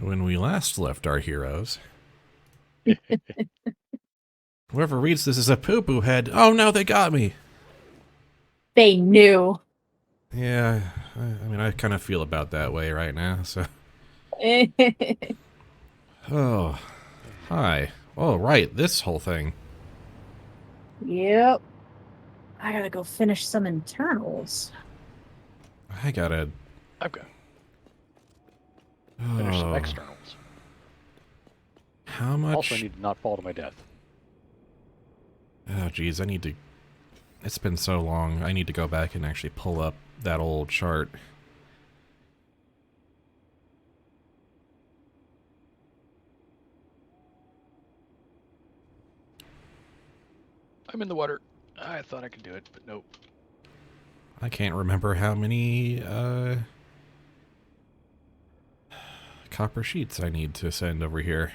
When we last left our heroes, whoever reads this is a poo-poo head. Oh no, they got me. They knew. Yeah, I mean, I kind of feel about that way right now, so. Oh, hi. Oh, right, this whole thing. Yep. I gotta go finish some internals. I gotta. I've got Oh, finish some externals. how much? Also, I need to not fall to my death. Oh, geez, I need to. It's been so long. I need to go back and actually pull up that old chart. I'm in the water. I thought I could do it, but nope. I can't remember how many copper sheets I need to send over here.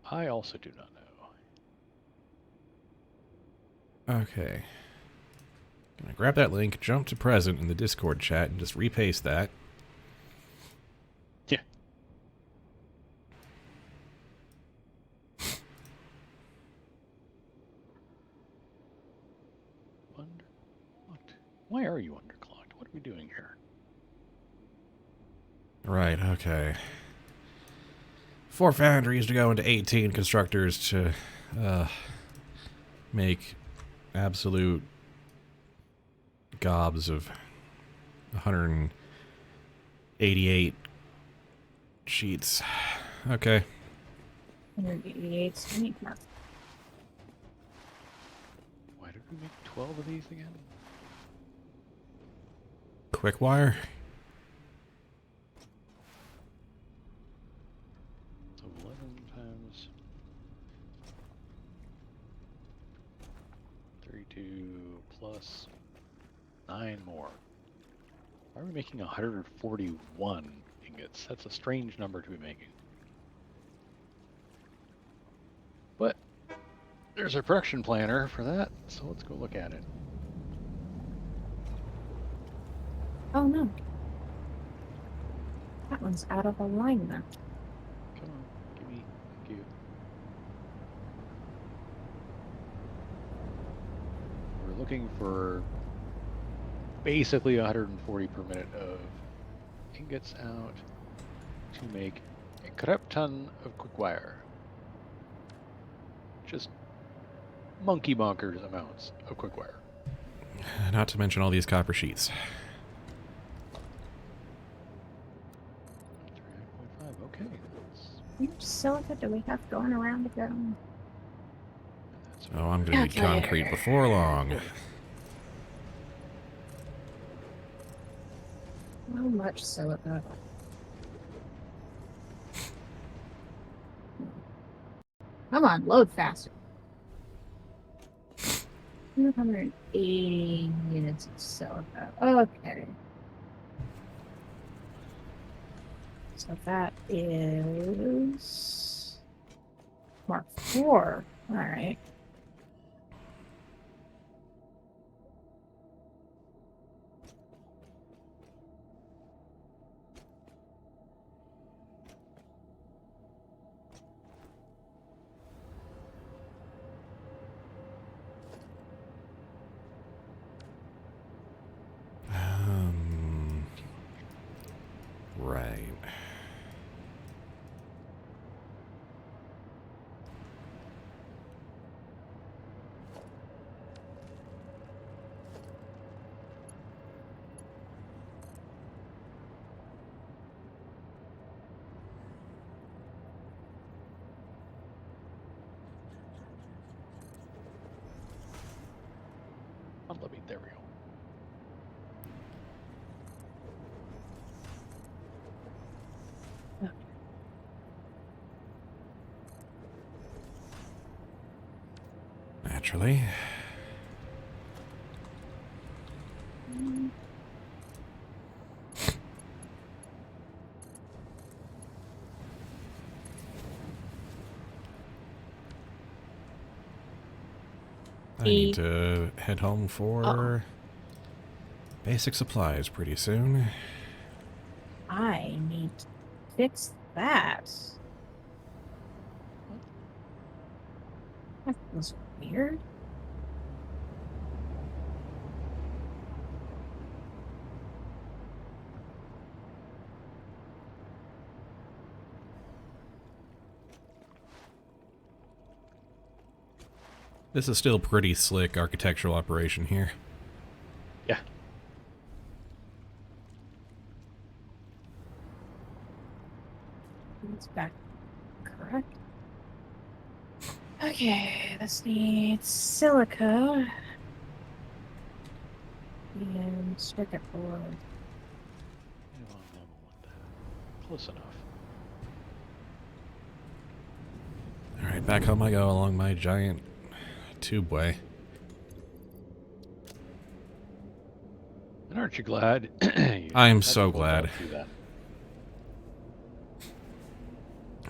I also do not know. Okay. Gonna grab that link, jump to present in the Discord chat, and just repaste that. Yeah. Underclocked. Why are you underclocked? What are we doing here? Right, okay. 4 foundries to go into 18 constructors to make absolute gobs of 188 sheets. Okay. 188. Why did we make 12 of these again? Quick wire. So 11 times 32 plus 9 more. Why are we making 141 ingots? That's a strange number to be making. But there's a production planner for that, so let's go look at it. Oh no. That one's out of alignment. Come on, give me, thank you. We're looking for basically 140 per minute of ingots out to make a crap ton of quick wire. Just monkey bonkers amounts of quick wire. Not to mention all these copper sheets. 3.5, okay. How much silica do we have going around again? Oh, I'm gonna need concrete before long. How much silica? Come on, load faster. 280 units of silica. Okay. So that is Mark 4. All right. Right. There we go. Naturally. I need to head home for basic supplies pretty soon. I need to fix that. That was weird. This is still pretty slick architectural operation here. Yeah. It's back. Correct. Okay, this needs silica and circuit board. You want to level with that. Close enough. Alright, back home I go along my giant tubeway. And aren't you glad? I am so glad. That.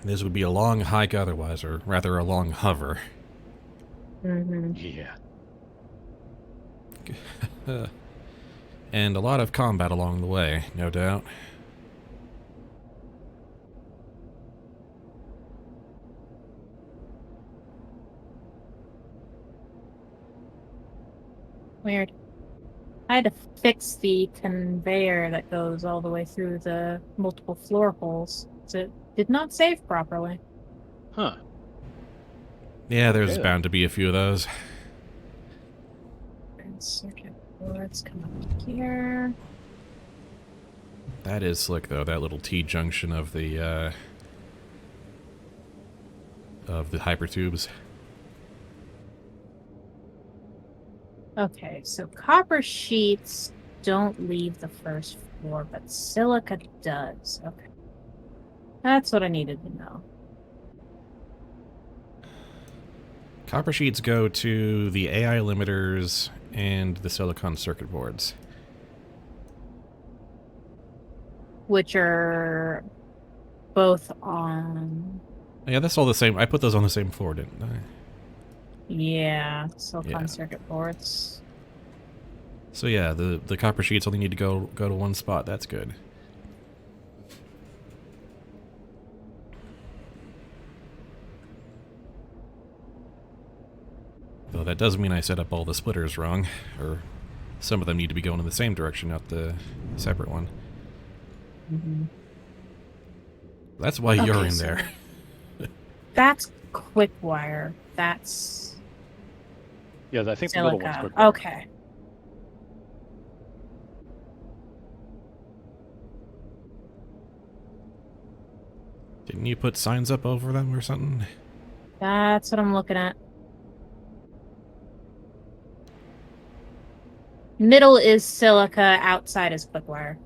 This would be a long hike otherwise, or rather a long hover. Mm-hmm. Yeah. And a lot of combat along the way, no doubt. Weird. I had to fix the conveyor that goes all the way through the multiple floor holes. So it did not save properly. Huh. Yeah, there's Okay, bound to be a few of those. And circuit boards come up here. That is slick, though, that little T-junction of the hypertubes. Okay, so copper sheets don't leave the first floor, but silica does. Okay. That's what I needed to know. Copper sheets go to the AI limiters and the silicon circuit boards. Which are both on... Yeah, that's all the same. I put those on the same floor, didn't I? Yeah, silicon Yeah. circuit boards. So yeah, the copper sheets only need to go to one spot. That's good. Though that does mean I set up all the splitters wrong, or some of them need to be going in the same direction, not the separate one. Mm-hmm. That's why you're in there. That's quick wire. That's Yeah, I think the little one's silica. quick. Okay. Didn't you put signs up over them or something? That's what I'm looking at. Middle is silica, outside is quick wire.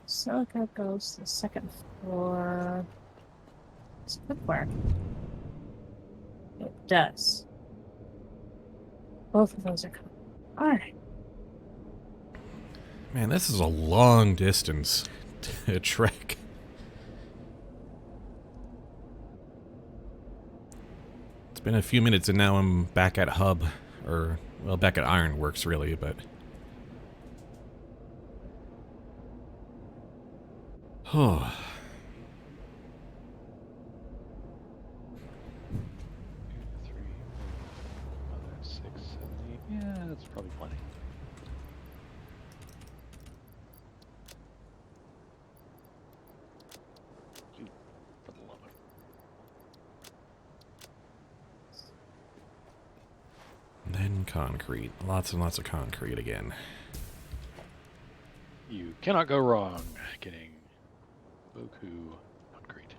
Silica goes to the second floor. It's quick wire. It does. Both of those are coming. Alright. Man, this is a long distance to trek. It's been a few minutes and now I'm back at Hub, or, well, back at Ironworks really, but... Oh. 2, 3, 4, 5, 6, 7, 8. Yeah, that's probably plenty. You, for the love of... And then concrete. Lots and lots of concrete again. You cannot go wrong getting Boku concrete.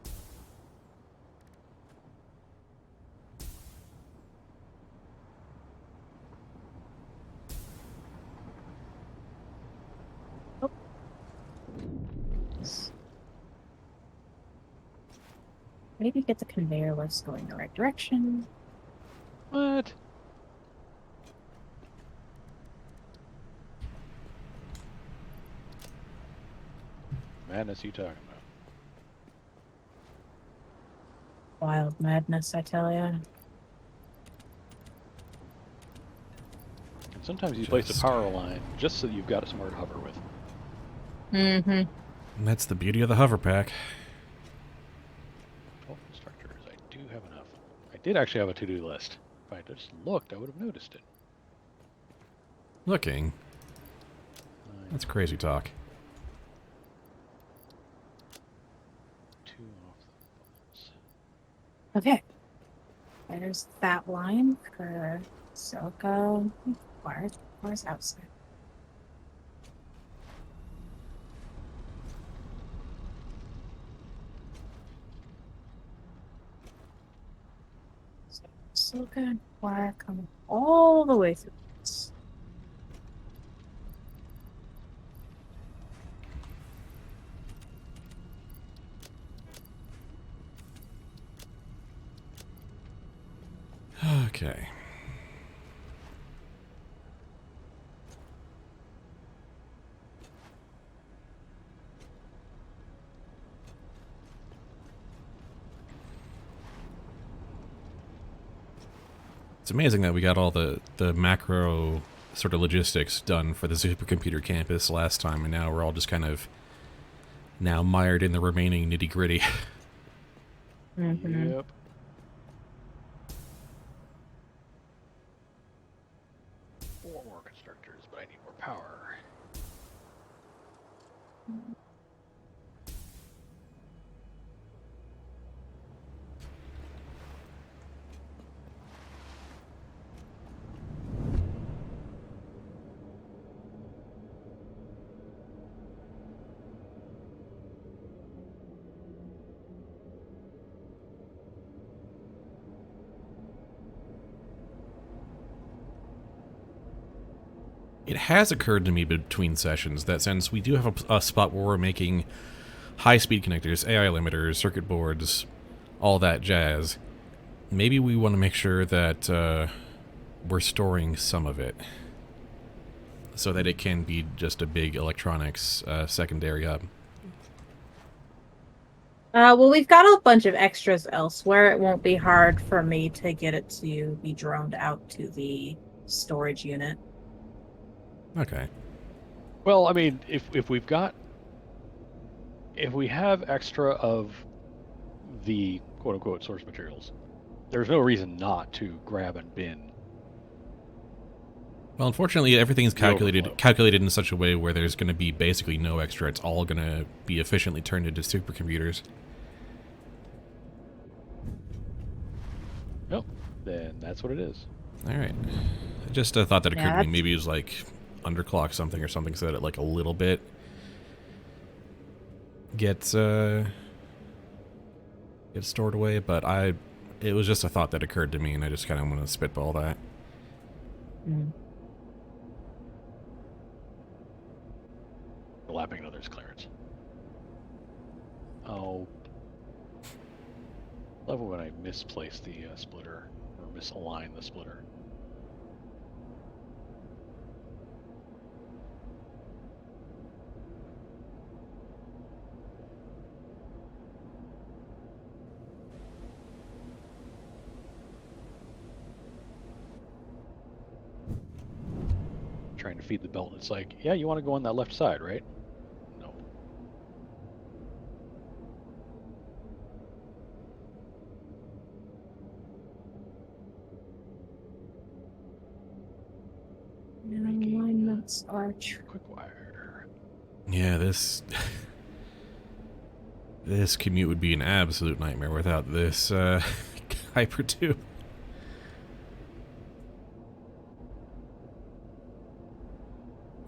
Maybe get the conveyor lifts going the right direction. What? Madness you talking about? Wild madness, I tell ya. And sometimes you place a Just- power line just so you've got somewhere to hover with. Mm-hmm. And that's the beauty of the hover pack. 12 constructors. I do have enough. I did actually have a to-do list. If I just looked, I would have noticed it. Looking. 9, That's crazy talk. 2 off the bolts. Okay. There's that line for silica. Where's outside? So silica and wire coming all the way through this. Okay. It's amazing that we got all the macro sort of logistics done for the supercomputer campus last time, and now we're all just kind of now mired in the remaining nitty-gritty. Mm-hmm. Yep. Four more constructors, but I need more power. It has occurred to me between sessions that since we do have a spot where we're making high-speed connectors, AI limiters, circuit boards, all that jazz, maybe we want to make sure that we're storing some of it so that it can be just a big electronics secondary hub. Well, we've got a bunch of extras elsewhere. It won't be hard for me to get it to be droned out to the storage unit. Okay. Well, I mean, if we have extra of the quote-unquote source materials, there's no reason not to grab and bin. Well, unfortunately, everything's The overflow. calculated in such a way where there's going to be basically no extra. It's all going to be efficiently turned into supercomputers. Nope. Then that's what it is. All right. I just thought that occurred Yeah, to me. that's- Maybe it was like underclock something or something so that it like a little bit gets stored away. But it was just a thought that occurred to me, and I just kind of want to spitball that. Mm. Overlapping others clearance. Oh. Love it when I misplace the splitter or misalign the splitter. Trying to feed the belt, it's like, yeah, you want to go on that left side, right? No. Making Alignments are true. quick wire. Yeah, this this commute would be an absolute nightmare without this hypertube.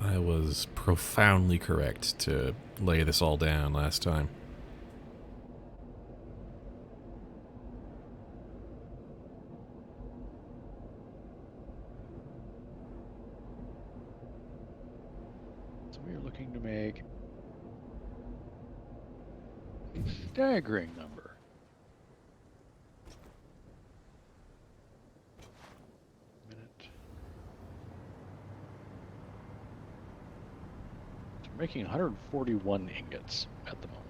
I was profoundly correct to lay this all down last time. So we are looking to make a staggering number. Minute. So we're making 141 ingots at the moment.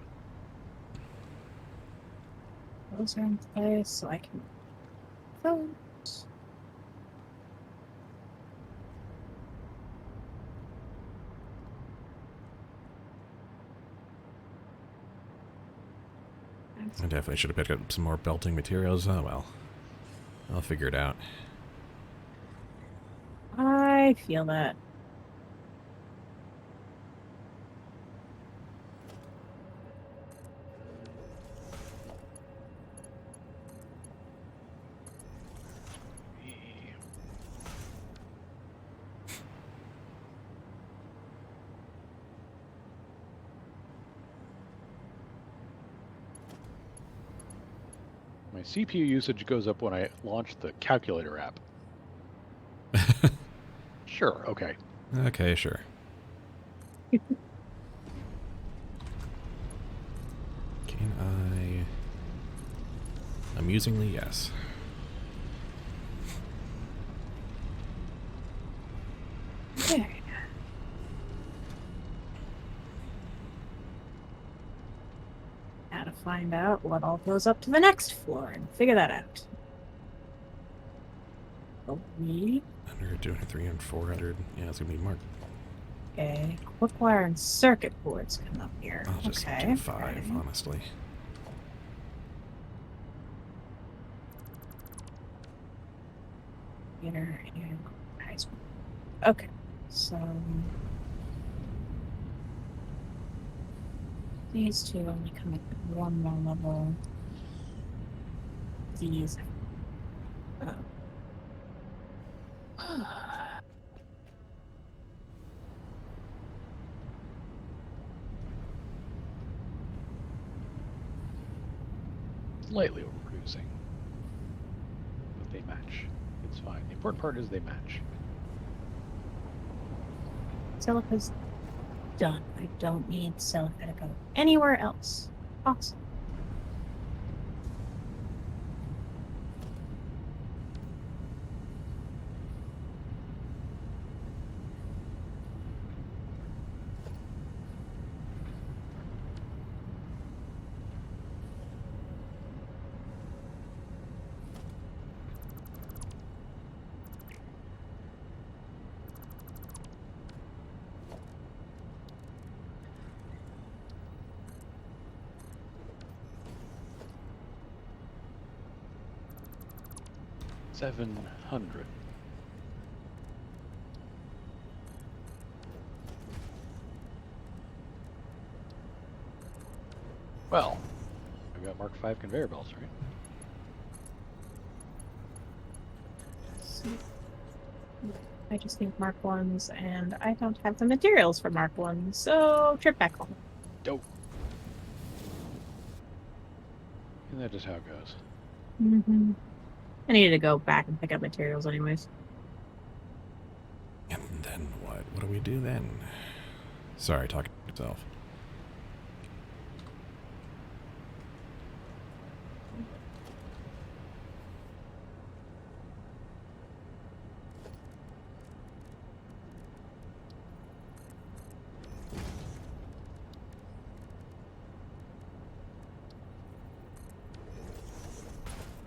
Those are in place, so I can those. I definitely should have picked up some more belting materials. Oh well. I'll figure it out. I feel that. My CPU usage goes up when I launch the calculator app. Sure, okay. Okay, sure. Can I... Amusingly, yes. Okay. Now to find out what all goes up to the next floor and figure that out. 3. 100, 200, 300, 400. Yeah, it's going to be marked. Okay. Quick wire and circuit boards come up here. I'll just okay. do 5, okay. honestly. Inner and high school. Okay. So these two only come up one more level. These. Slightly overproducing. But they match. It's fine. The important part is they match. Silica's done. I don't need silica to go anywhere else. Awesome. $700. Well, I've got Mark V conveyor belts, right? I just need Mark 1s, and I don't have the materials for Mark 1s, so trip back home. Dope. Isn't that just how it goes? Mm-hmm. I needed to go back and pick up materials anyways. And then what? What do we do then? Sorry, talking to myself.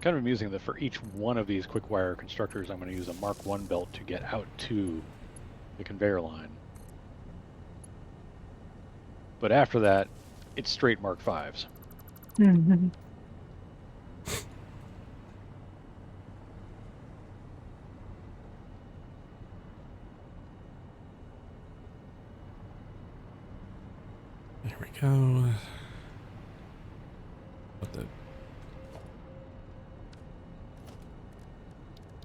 Kind of amusing that for each one of these quick wire constructors, I'm going to use a Mark I belt to get out to the conveyor line. But after that, it's straight Mark Vs. Mm-hmm. There we go. What the...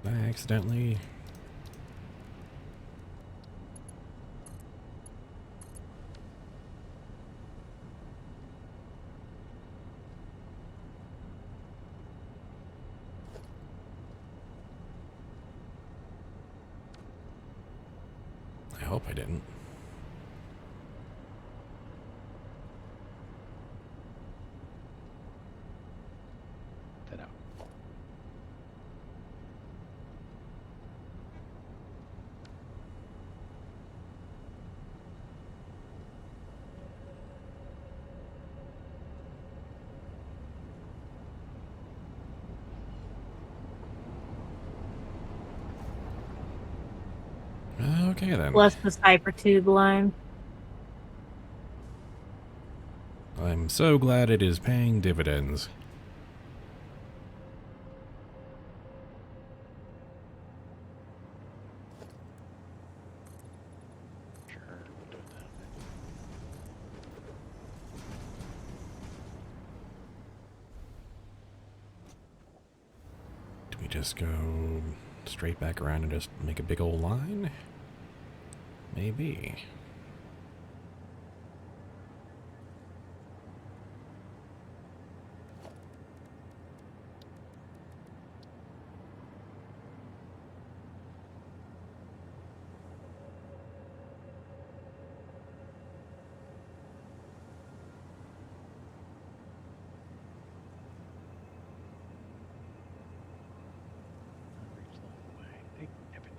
I accidentally... I hope I didn't. That out. Okay then. Plus the hypertube line. I'm so glad it is paying dividends. Sure, we'll do it that way. Do we just go straight back around and just make a big old line? Maybe. Reach the whole way. Hey, damn it.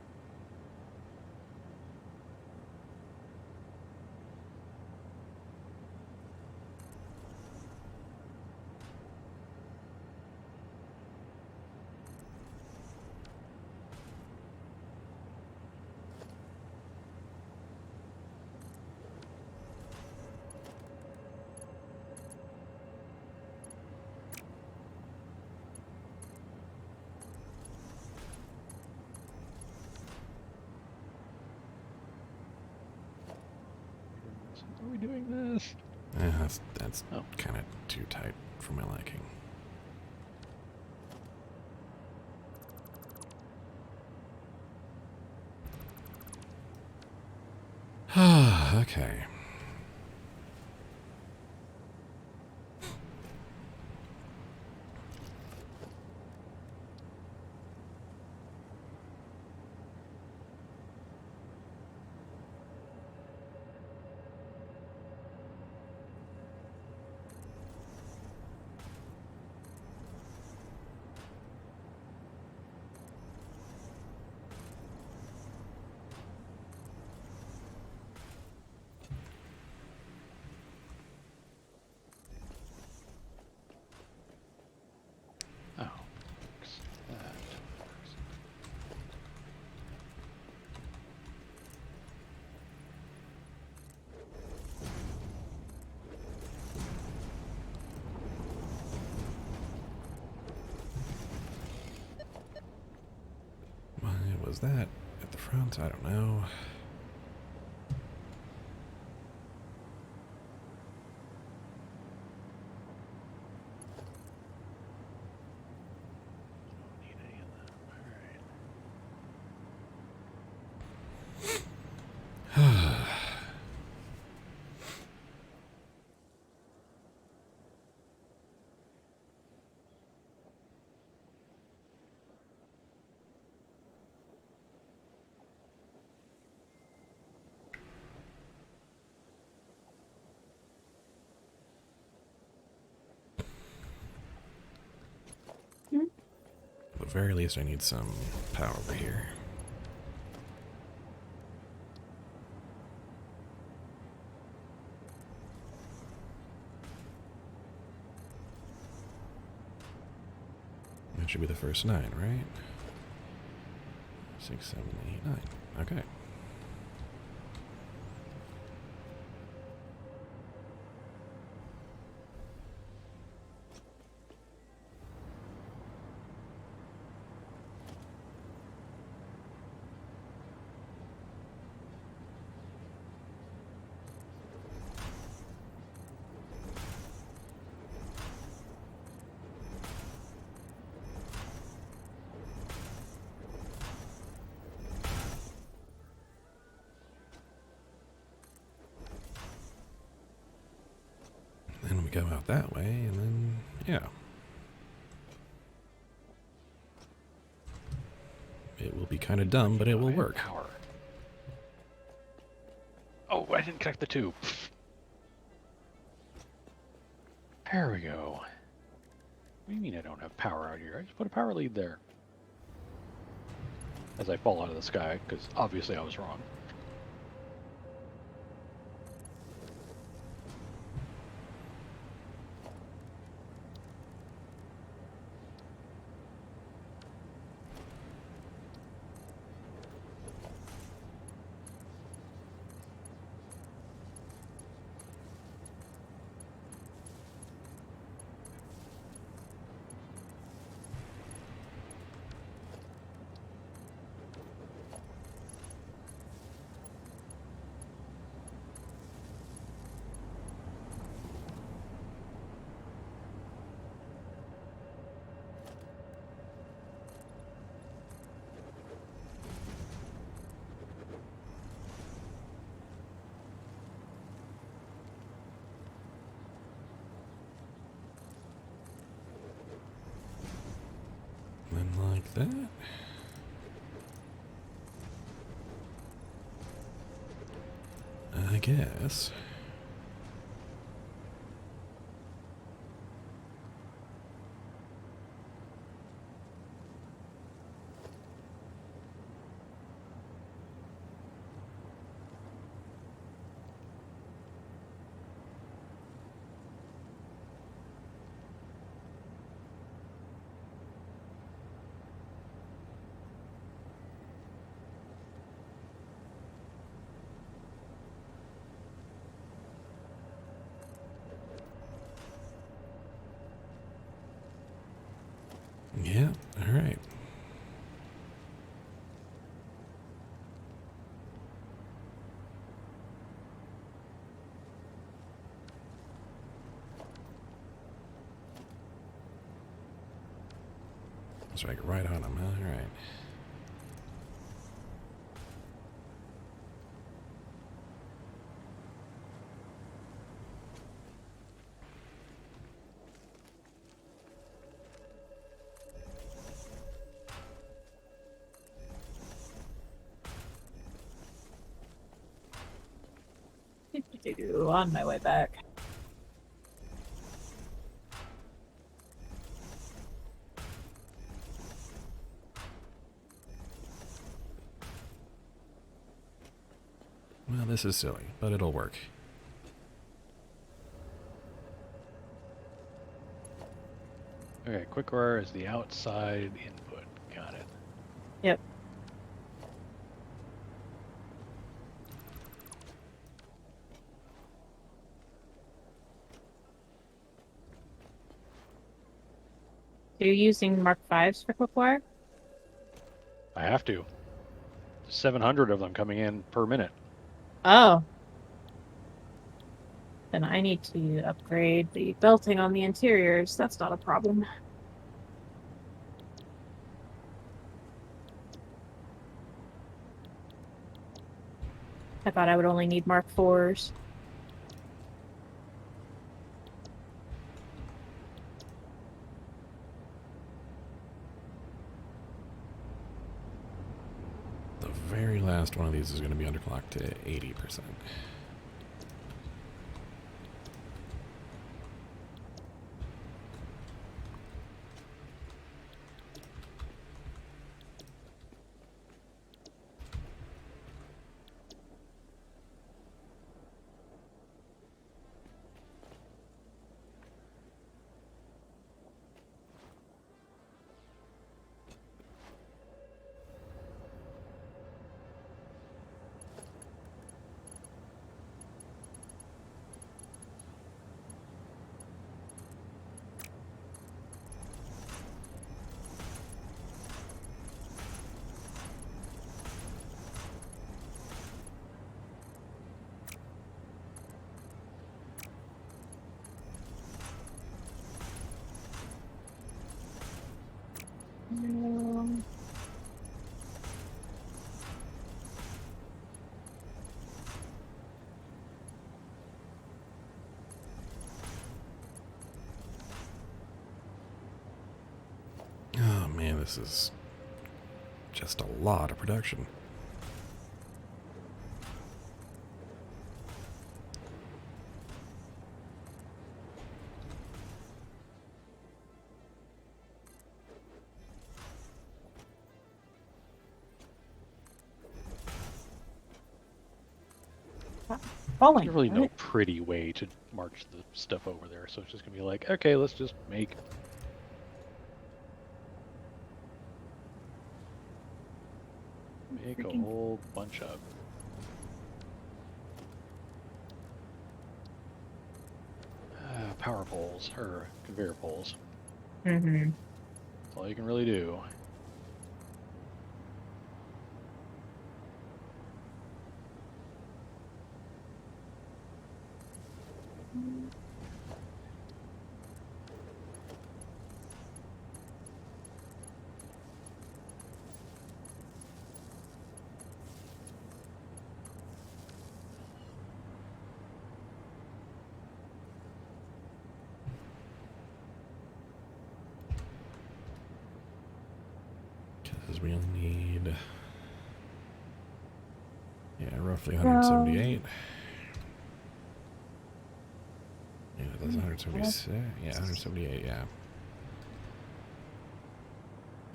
Are we doing this? That's Oh. kind of too tight for my liking. Okay. Oh, works. That works. Why was that at the front? I don't know. Don't need any of that. Alright. At the very least, I need some power over here. That should be the first 9, right? 6, 7, 8, 9. Okay. Then we go out that way, and then, yeah. It will be kind of dumb, but it will work. Power. Oh, I didn't connect the tube. There we go. What do you mean I don't have power out here? I just put a power lead there. As I fall out of the sky, because obviously I was wrong. like that. I guess. Yeah, all right. Strike right on him, huh? All right. On my way back. Well, this is silly, but it'll work. Okay, quick wire is the outside input. Got it. Yep. So you're using Mark Vs for QuickWire? I have to. 700 of them coming in per minute. Oh. Then I need to upgrade the belting on the interiors. That's not a problem. I thought I would only need Mark IVs. The very last one of these is going to be underclocked to 80%. Oh man, this is just a lot of production. Falling. There's really no right? pretty way to march the stuff over there, so it's just gonna be like, okay, let's just make a Freaking- whole bunch of power poles or conveyor poles. Mhm. That's all you can really do. Because we'll need... Yeah, roughly 178. Yeah, that's 176. Yeah, 178, yeah.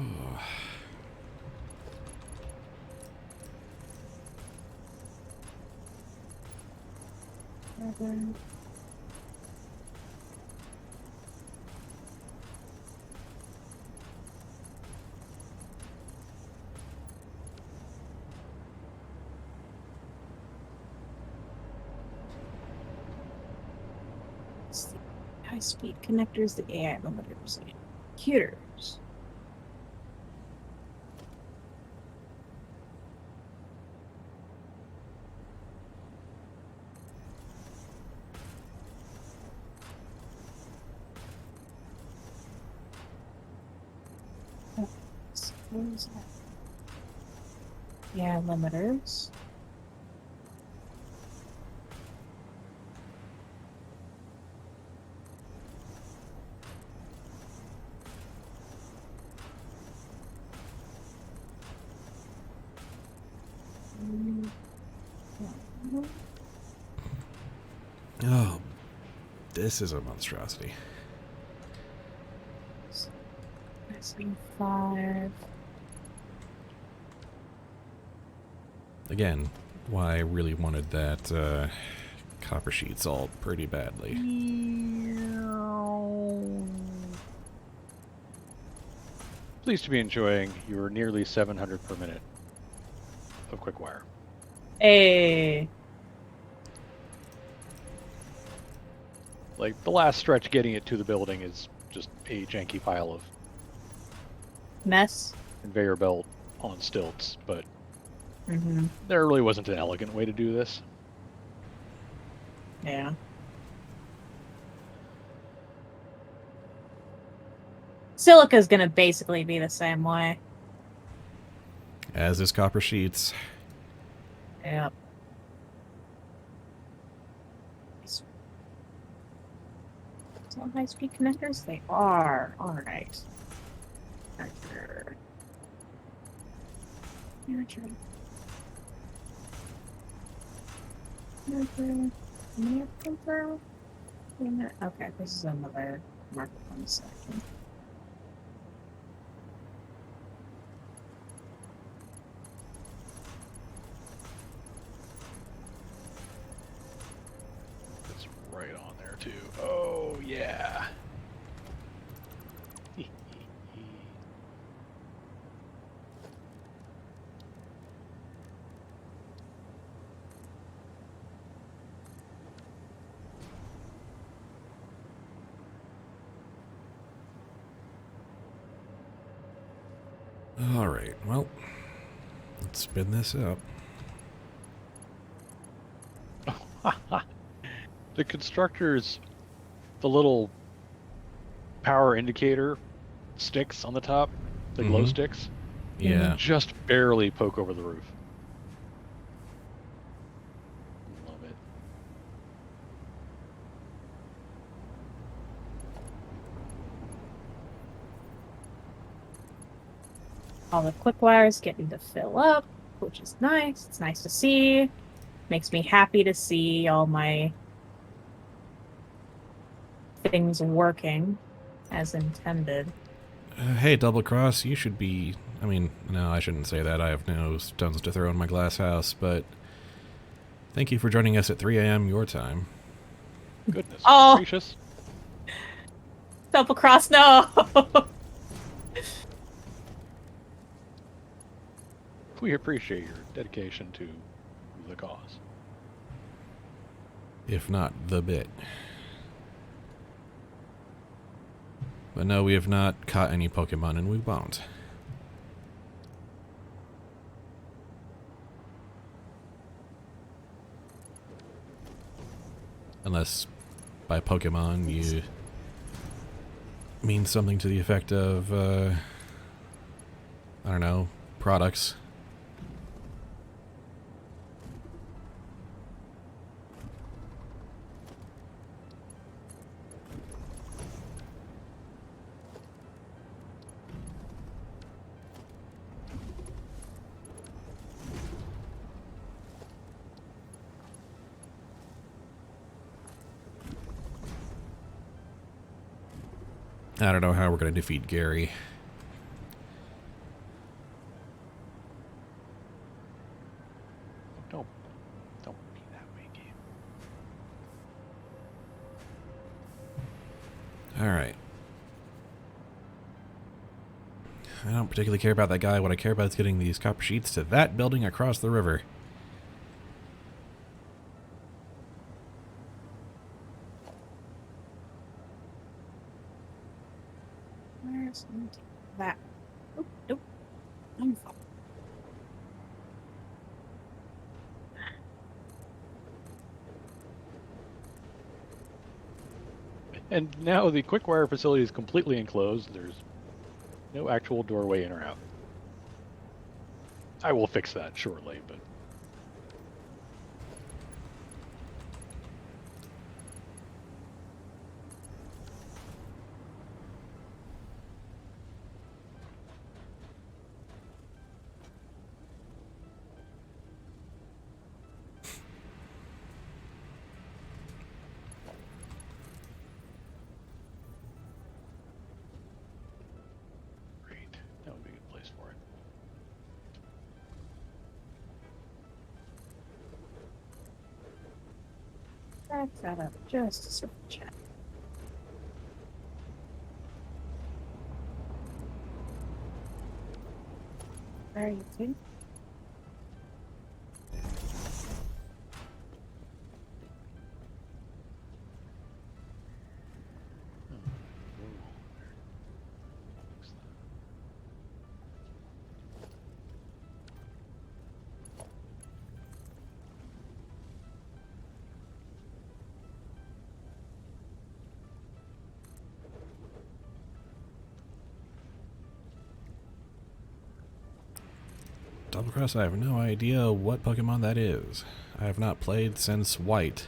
Oh. It's the high-speed connectors, the AI limiters, and computers. What is that? Yeah, limiters. Oh, this is a monstrosity. Pressing 5. Again, why I really wanted that copper sheet salt pretty badly. Pleased to be enjoying your nearly 700 per minute of quick wire. Hey. Like, the last stretch getting it to the building is just a janky pile of Mess. conveyor belt on stilts, but Mm-hmm. there really wasn't an elegant way to do this. Yeah. Silica's gonna basically be the same way. As is copper sheets. Yep. So high-speed connectors? They are. Alright. Nurture. Nurture. Nurture. Nurture. Okay, this is another market on the second. It's right on there, too. Oh, yeah. Alright, well, let's spin this up. The constructors, the little power indicator sticks on the top, the glow sticks, Yeah. just barely poke over the roof. Love it. All the quick wires getting to fill up, which is nice. It's nice to see. Makes me happy to see all my things working as intended. Hey, Double Cross, you should be... I mean, no, I shouldn't say that. I have no stones to throw in my glass house, but thank you for joining us at 3 a.m. your time. Goodness Oh. gracious. Double cross, no! We appreciate your dedication to the cause. If not the bit. But no, we have not caught any Pokemon, and we won't. Unless, by Pokemon, you mean something to the effect of, I don't know, products. I don't know how we're going to defeat Gary. Don't be that way, game. Alright. I don't particularly care about that guy. What I care about is getting these copper sheets to that building across the river. Where's that? Oh, nope. I'm fine. And now the quick wire facility is completely enclosed. There's no actual doorway in or out. I will fix that shortly, but great. That would be a good place for it. Back that up just a certain chat. Where are you two? Oh, whoa. Fix that. Double Cross, I have no idea what Pokemon that is. I have not played since White.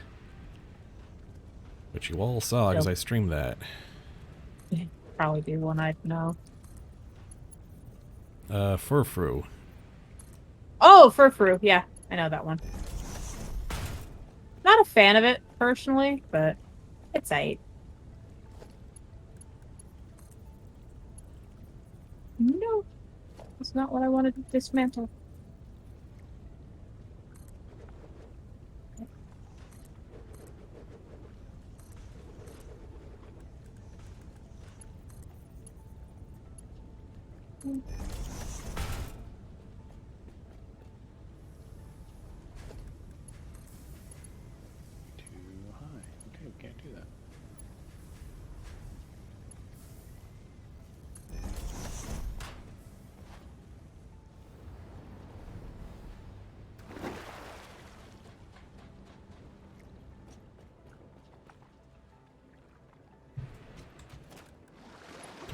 Which you all saw because Nope. I streamed that. Probably be one I'd know. Furfru. Oh, Furfru. Yeah, I know that one. Not a fan of it, personally, but it's aight. No, it's not what I wanted to dismantle. Too high. Okay, we can't do that.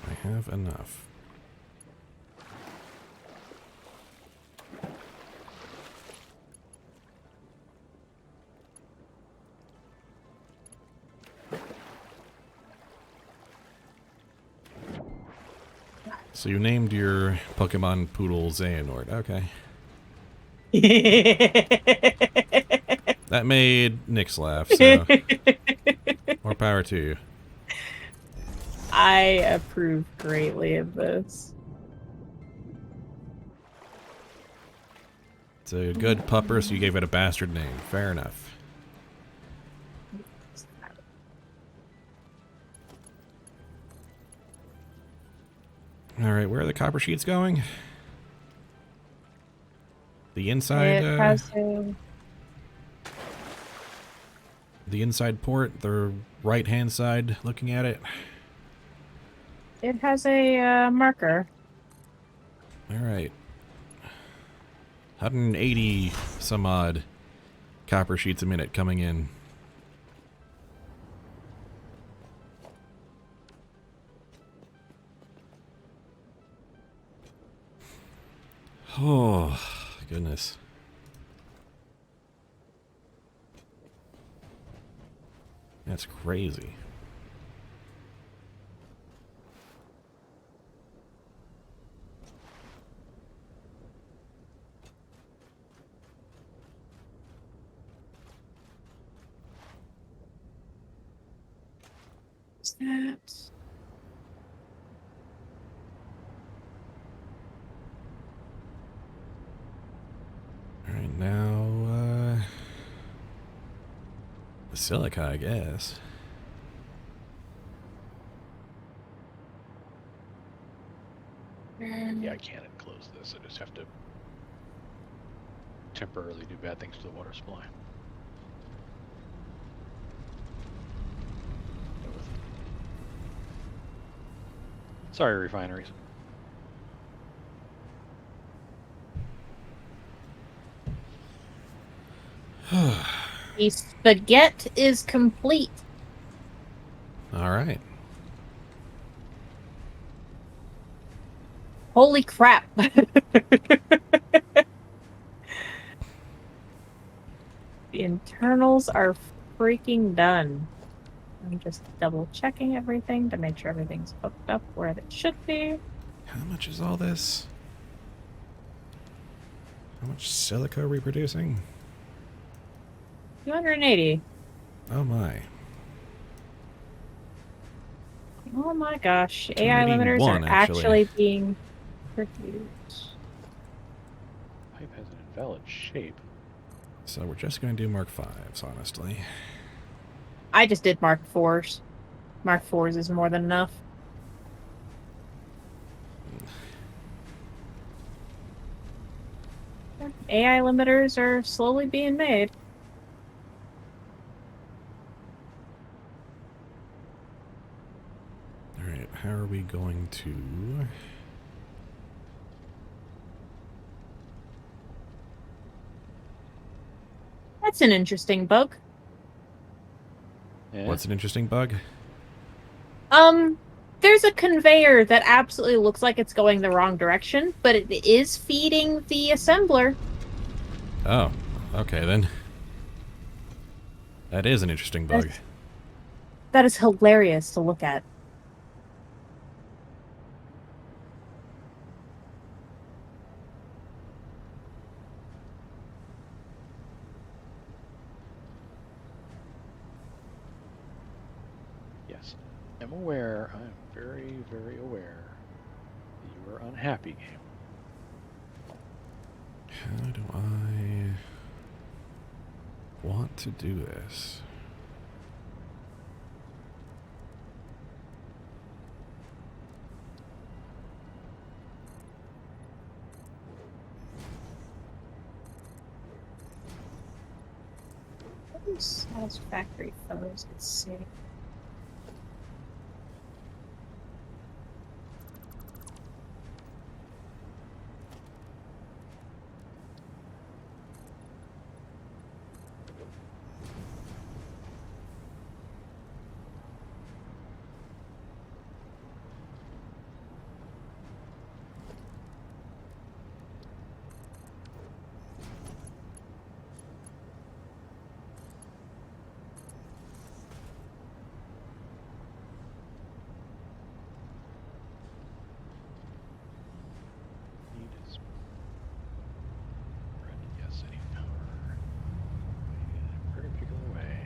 I have enough. So you named your Pokemon Poodle Xehanort. Okay. That made Nyx laugh, so more power to you. I approve greatly of this. It's a good pupper, so you gave it a bastard name. Fair enough. Alright, where are the copper sheets going? The inside, It has a... the inside port, the right-hand side, looking at it. It has a marker. Alright. 180 some odd copper sheets a minute coming in. Oh, goodness. That's crazy. What's that? Silica, I guess. Yeah, I can't enclose this. I just have to temporarily do bad things to the water supply. Sorry, refineries. The spaghetti is complete. All right. Holy crap. The internals are freaking done. I'm just double checking everything to make sure everything's hooked up where it should be. How much is all this? How much silica are we producing? 280. Oh my. Oh my gosh. AI limiters 281, are actually. actually being produced. Pipe has an invalid shape. So we're just going to do Mark 5s, honestly. I just did Mark 4s. Mark 4s is more than enough. AI limiters are slowly being made. Alright, how are we going to... That's an interesting bug. Yeah. What's an interesting bug? There's a conveyor that absolutely looks like it's going the wrong direction, but it is feeding the assembler. Oh, okay then. That is an interesting bug. That is hilarious to look at. Yes. I'm aware. I'm very, very aware that you are unhappy, game. How do I want to do this? Satisfactory photos. Let's see. Need is red, yes, any power in a very particular way.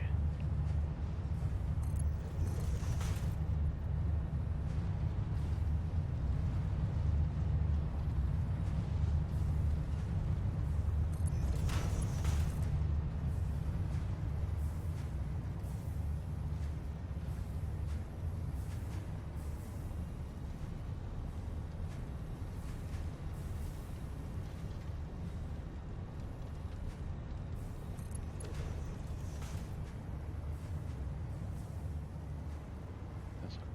That's not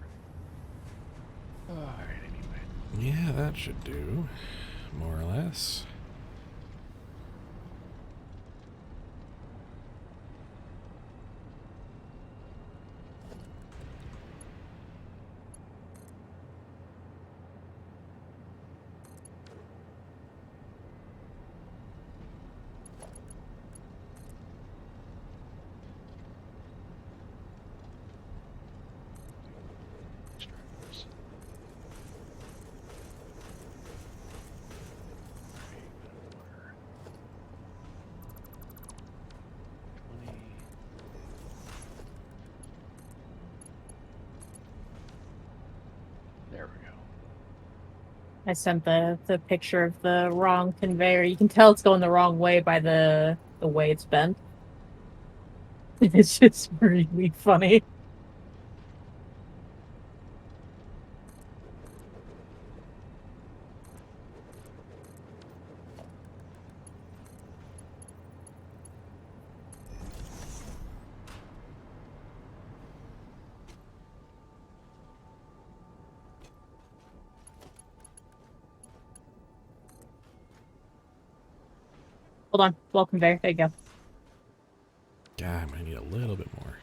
ready. Alright, anyway. Yeah, that should do. More or less. Extractors. Right, water. 20. There we go. I sent the picture of the wrong conveyor. You can tell it's going the wrong way by the way it's bent. It's just really funny. Hold on. Welcome there. There you go. God, I need a little bit more.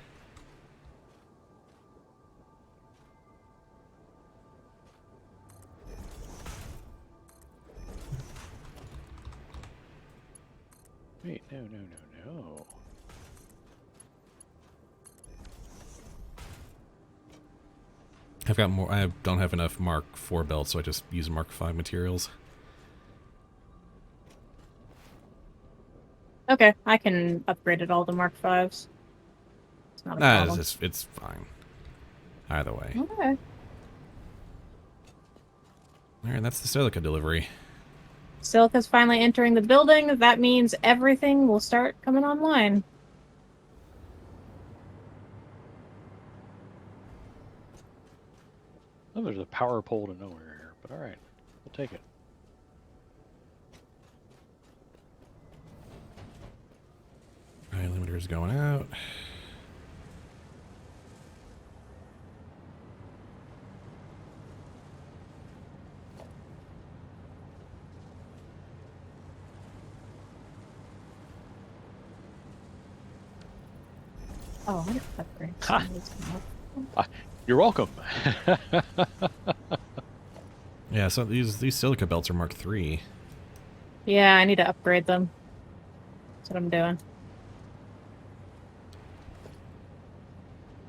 Wait, no. I've got more. I don't have enough Mark IV belts, so I just use Mark V materials. Okay, I can upgrade it all to Mark Vs. It's not a Nah, problem. it's fine. Either way. Okay. Alright, that's the silica delivery. Silica's finally entering the building. That means everything will start coming online. Oh, there's a power pole to nowhere here, but all right, we'll take it. Alright, limiter's going out. Oh, I didn't upgrade. Ha! some of these now. You're welcome. Yeah, so these silica belts are Mark III. Yeah, I need to upgrade them. That's what I'm doing.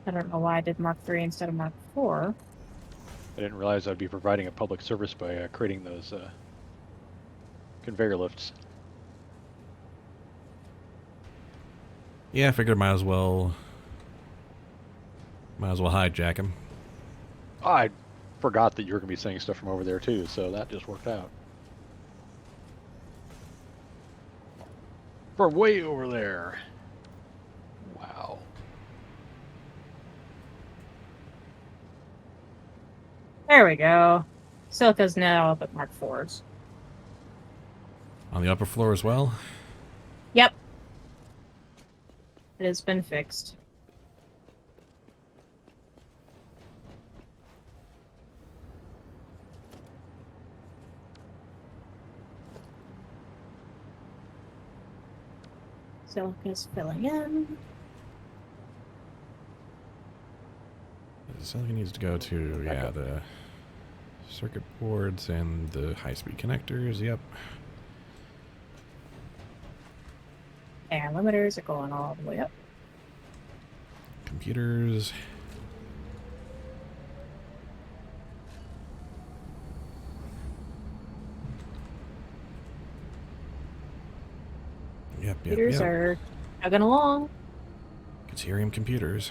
I don't know why I did Mark III instead of Mark IV. I didn't realize I'd be providing a public service by creating those conveyor lifts. Yeah, I figured might as well hijack him. I forgot that you were going to be saying stuff from over there too, so that just worked out. From way over there. Wow. There we go. Silica's now up at Mark IVs. On the upper floor as well. Yep. It has been fixed. Silica's filling in. The silica needs to go to, yeah, the circuit boards and the high-speed connectors, yep. And limiters are going all the way up. Computers. Yep, Computers are chugging along. Deuterium computers.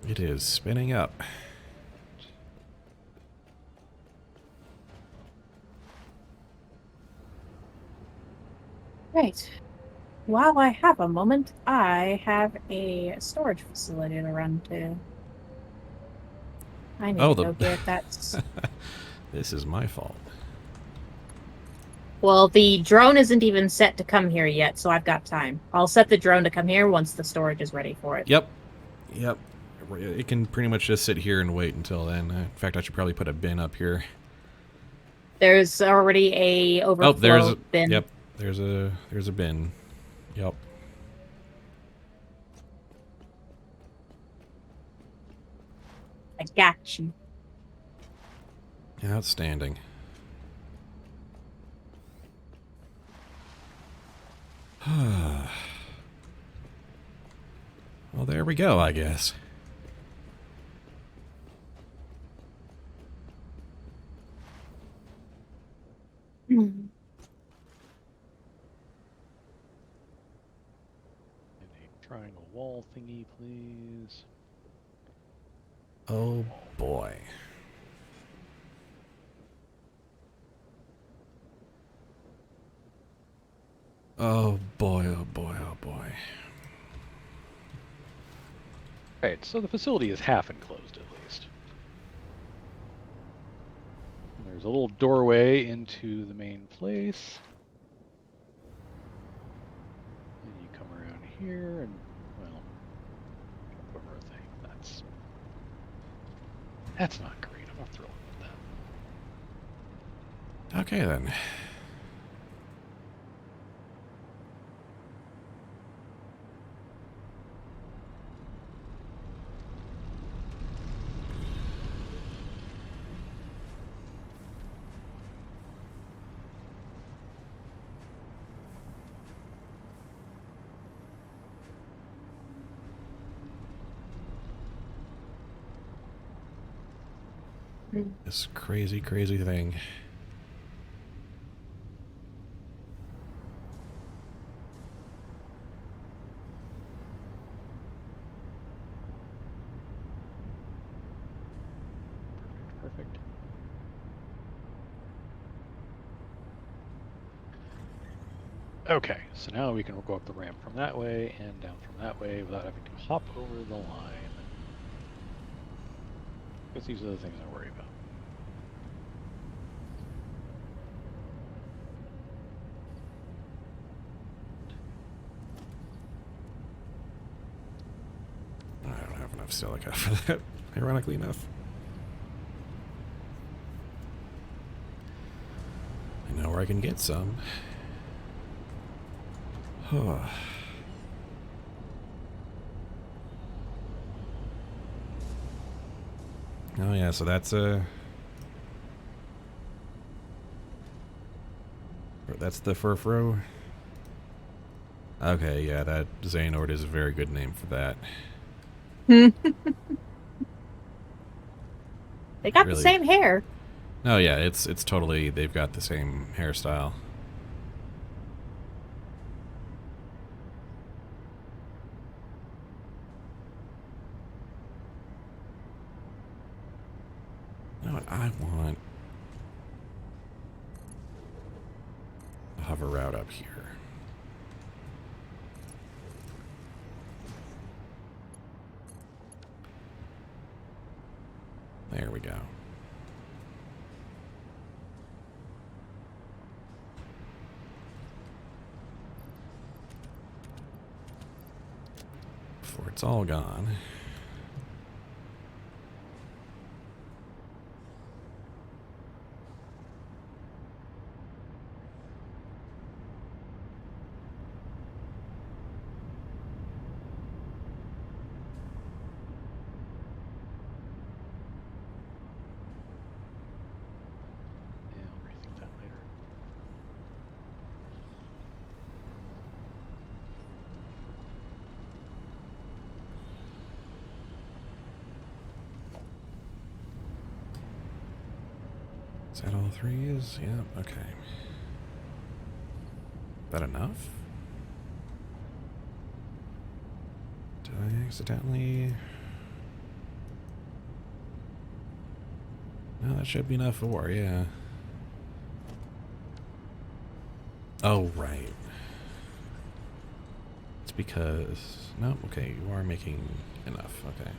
It is spinning up. Right. While I have a moment, I have a storage facility to run to. I need to go get that. This is my fault. Well, the drone isn't even set to come here yet, so I've got time. I'll set the drone to come here once the storage is ready for it. Yep. It can pretty much just sit here and wait until then. In fact, I should probably put a bin up here. There's already a overflow bin. Yep. There's a bin. Yep. I got you. Outstanding. Well, there we go, I guess. Hmm. And a triangle wall thingy, please. Oh boy. Oh boy, oh boy, oh boy. Right, so the facility is half enclosed at least. And there's a little doorway into the main place. And you come around here and, well, jump over a thing. That's not great. I'm not thrilled about that. Okay then. This crazy, crazy thing. Perfect. Okay, so now we can go up the ramp from that way and down from that way without having to hop over the line. Because these are the things I worry about. I don't have enough silica for that, ironically enough. I know where I can get some. Oh yeah, so that's that's the furfro. Okay, yeah, that Xehanort is a very good name for that. They got Really. the same hair. Oh yeah, it's totally, they've got the same hairstyle. You know what I want? A hover route up here. There we go. Before it's all gone. Yeah, I'll rethink that later. Is that all three is? Yeah, okay. That enough? Did I accidentally? No, that should be enough for, yeah. Oh, right. It's because... No, okay, you are making enough, okay.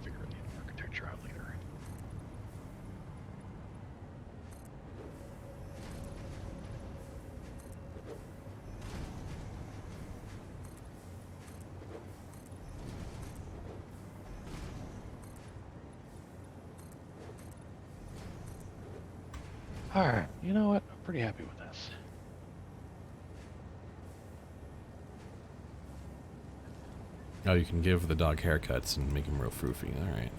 Figure the architecture out later. Alright, you know what? I'm pretty happy with this. Oh, you can give the dog haircuts and make him real froofy, alright.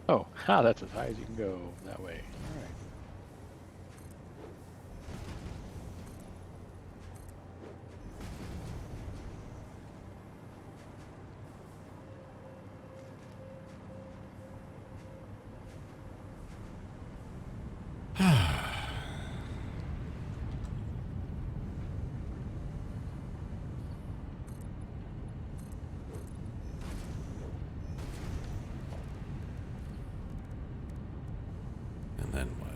Oh, that's as high as you can go that way. All right. And then what?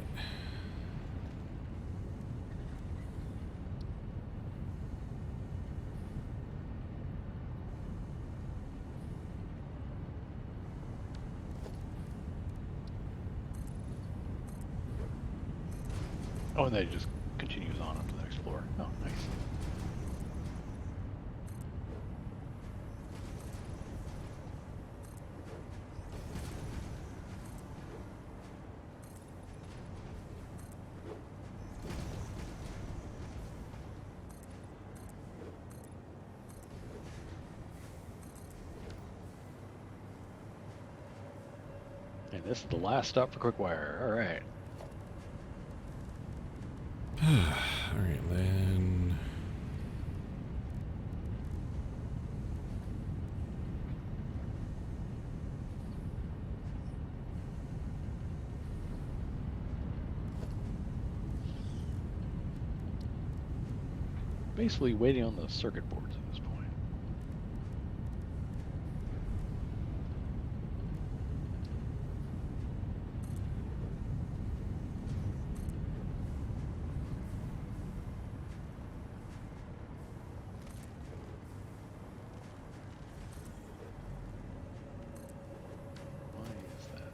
Oh, and then it just continues on up to the next floor. Oh, nice. And this is the last stop for Quickwire. All right. All right, then. Basically waiting on the circuit boards at this point. Why is that?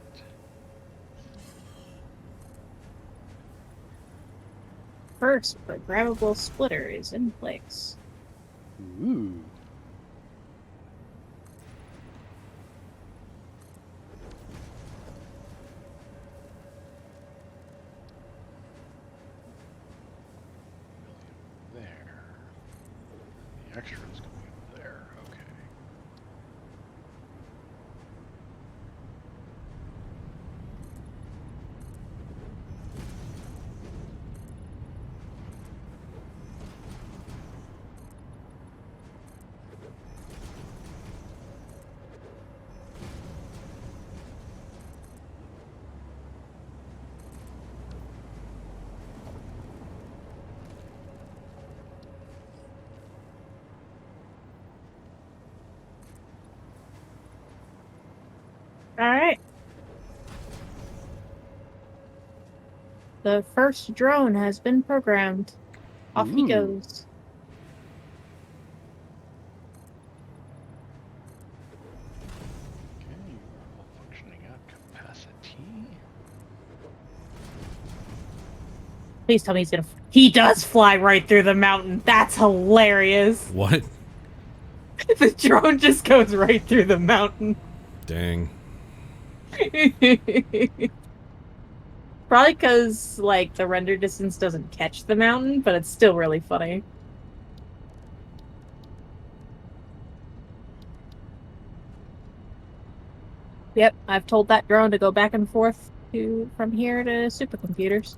First, programmable splitter is in place. Ooh. There. The extra is going there. Okay. Alright. The first drone has been programmed. Off he Ooh. goes. Okay, you are all functioning at capacity. Please tell me he's gonna. He does fly right through the mountain. That's hilarious. What? The drone just goes right through the mountain. Dang. Probably because, like, the render distance doesn't catch the mountain, but it's still really funny. Yep, I've told that drone to go back and forth from here to supercomputers.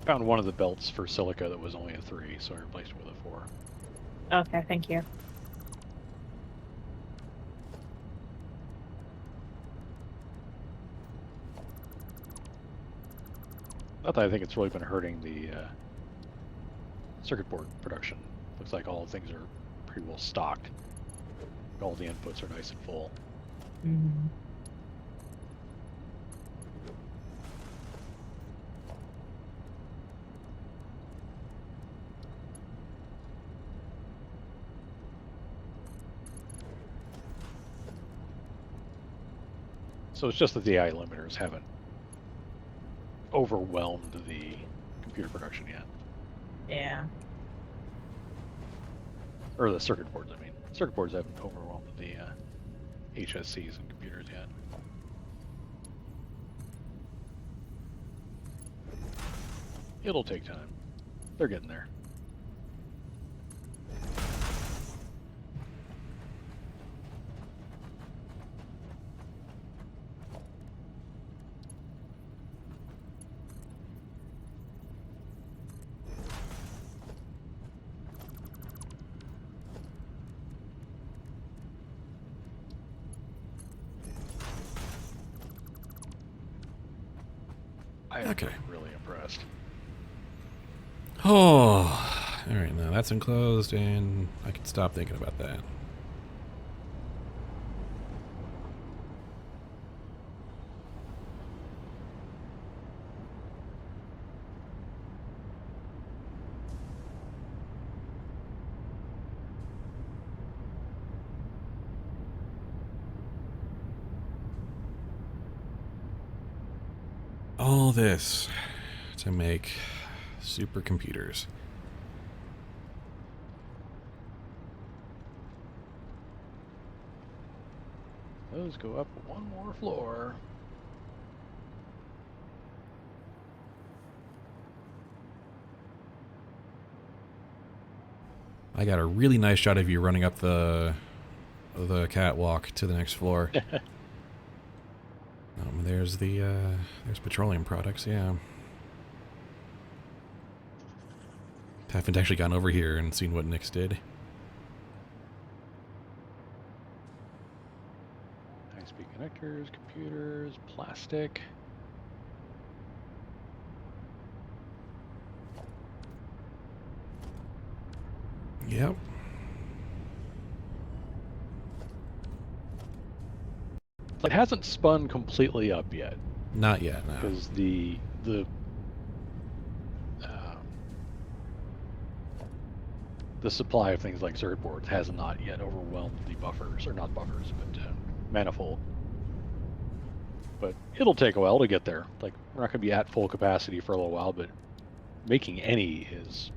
Found one of the belts for silica that was only a 3, so I replaced it with a 4. Okay, thank you. Not that I think it's really been hurting the circuit board production. Looks like all things are pretty well stocked. All the inputs are nice and full. Mm. So it's just that the AI limiters haven't overwhelmed the computer production yet. Yeah. Or the circuit boards, I mean. Circuit boards haven't overwhelmed the HSCs and computers yet. It'll take time. They're getting there. I'm Okay. really impressed. Oh, all right. Now that's enclosed, and I can stop thinking about that. All this to make supercomputers. Those go up one more floor. I got a really nice shot of you running up the catwalk to the next floor. There's there's petroleum products. Yeah. Haven't actually gone over here and seen what Nick's did. High-speed connectors, computers, plastic. Yep. It hasn't spun completely up yet Not yet, no. because the supply of things like circuit boards has not yet overwhelmed the buffers, or not buffers, but manifold. But it'll take a while to get there. Like, we're not going to be at full capacity for a little while, but making any is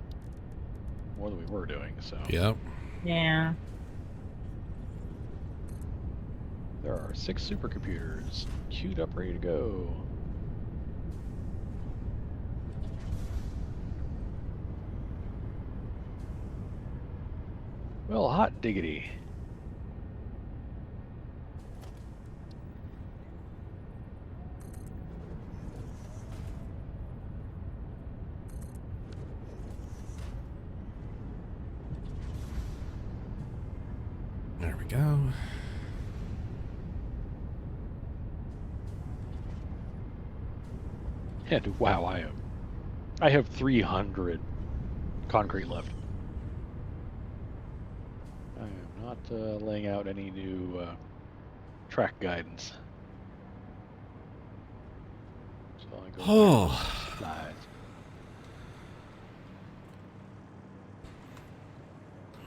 more than we were doing. So Yep. Yeah. there are 6 supercomputers queued up, ready to go. Well, hot diggity. There we go. And wow, I have 300 concrete left. I am not laying out any new track guidance. So I go Oh. supplies.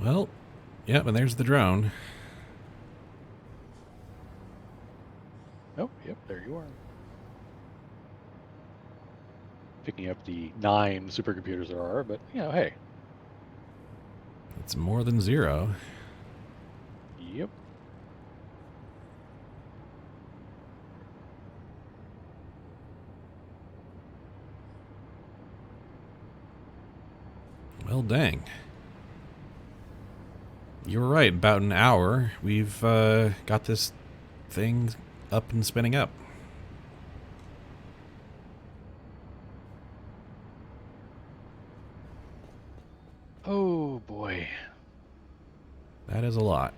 Well, yep, and there's the drone. Oh, yep, there you are. Picking up the 9 supercomputers there are, but you know, hey. It's more than 0. Yep. Well, dang. You were right. About an hour, we've got this thing up and spinning up. Oh boy. That is a lot.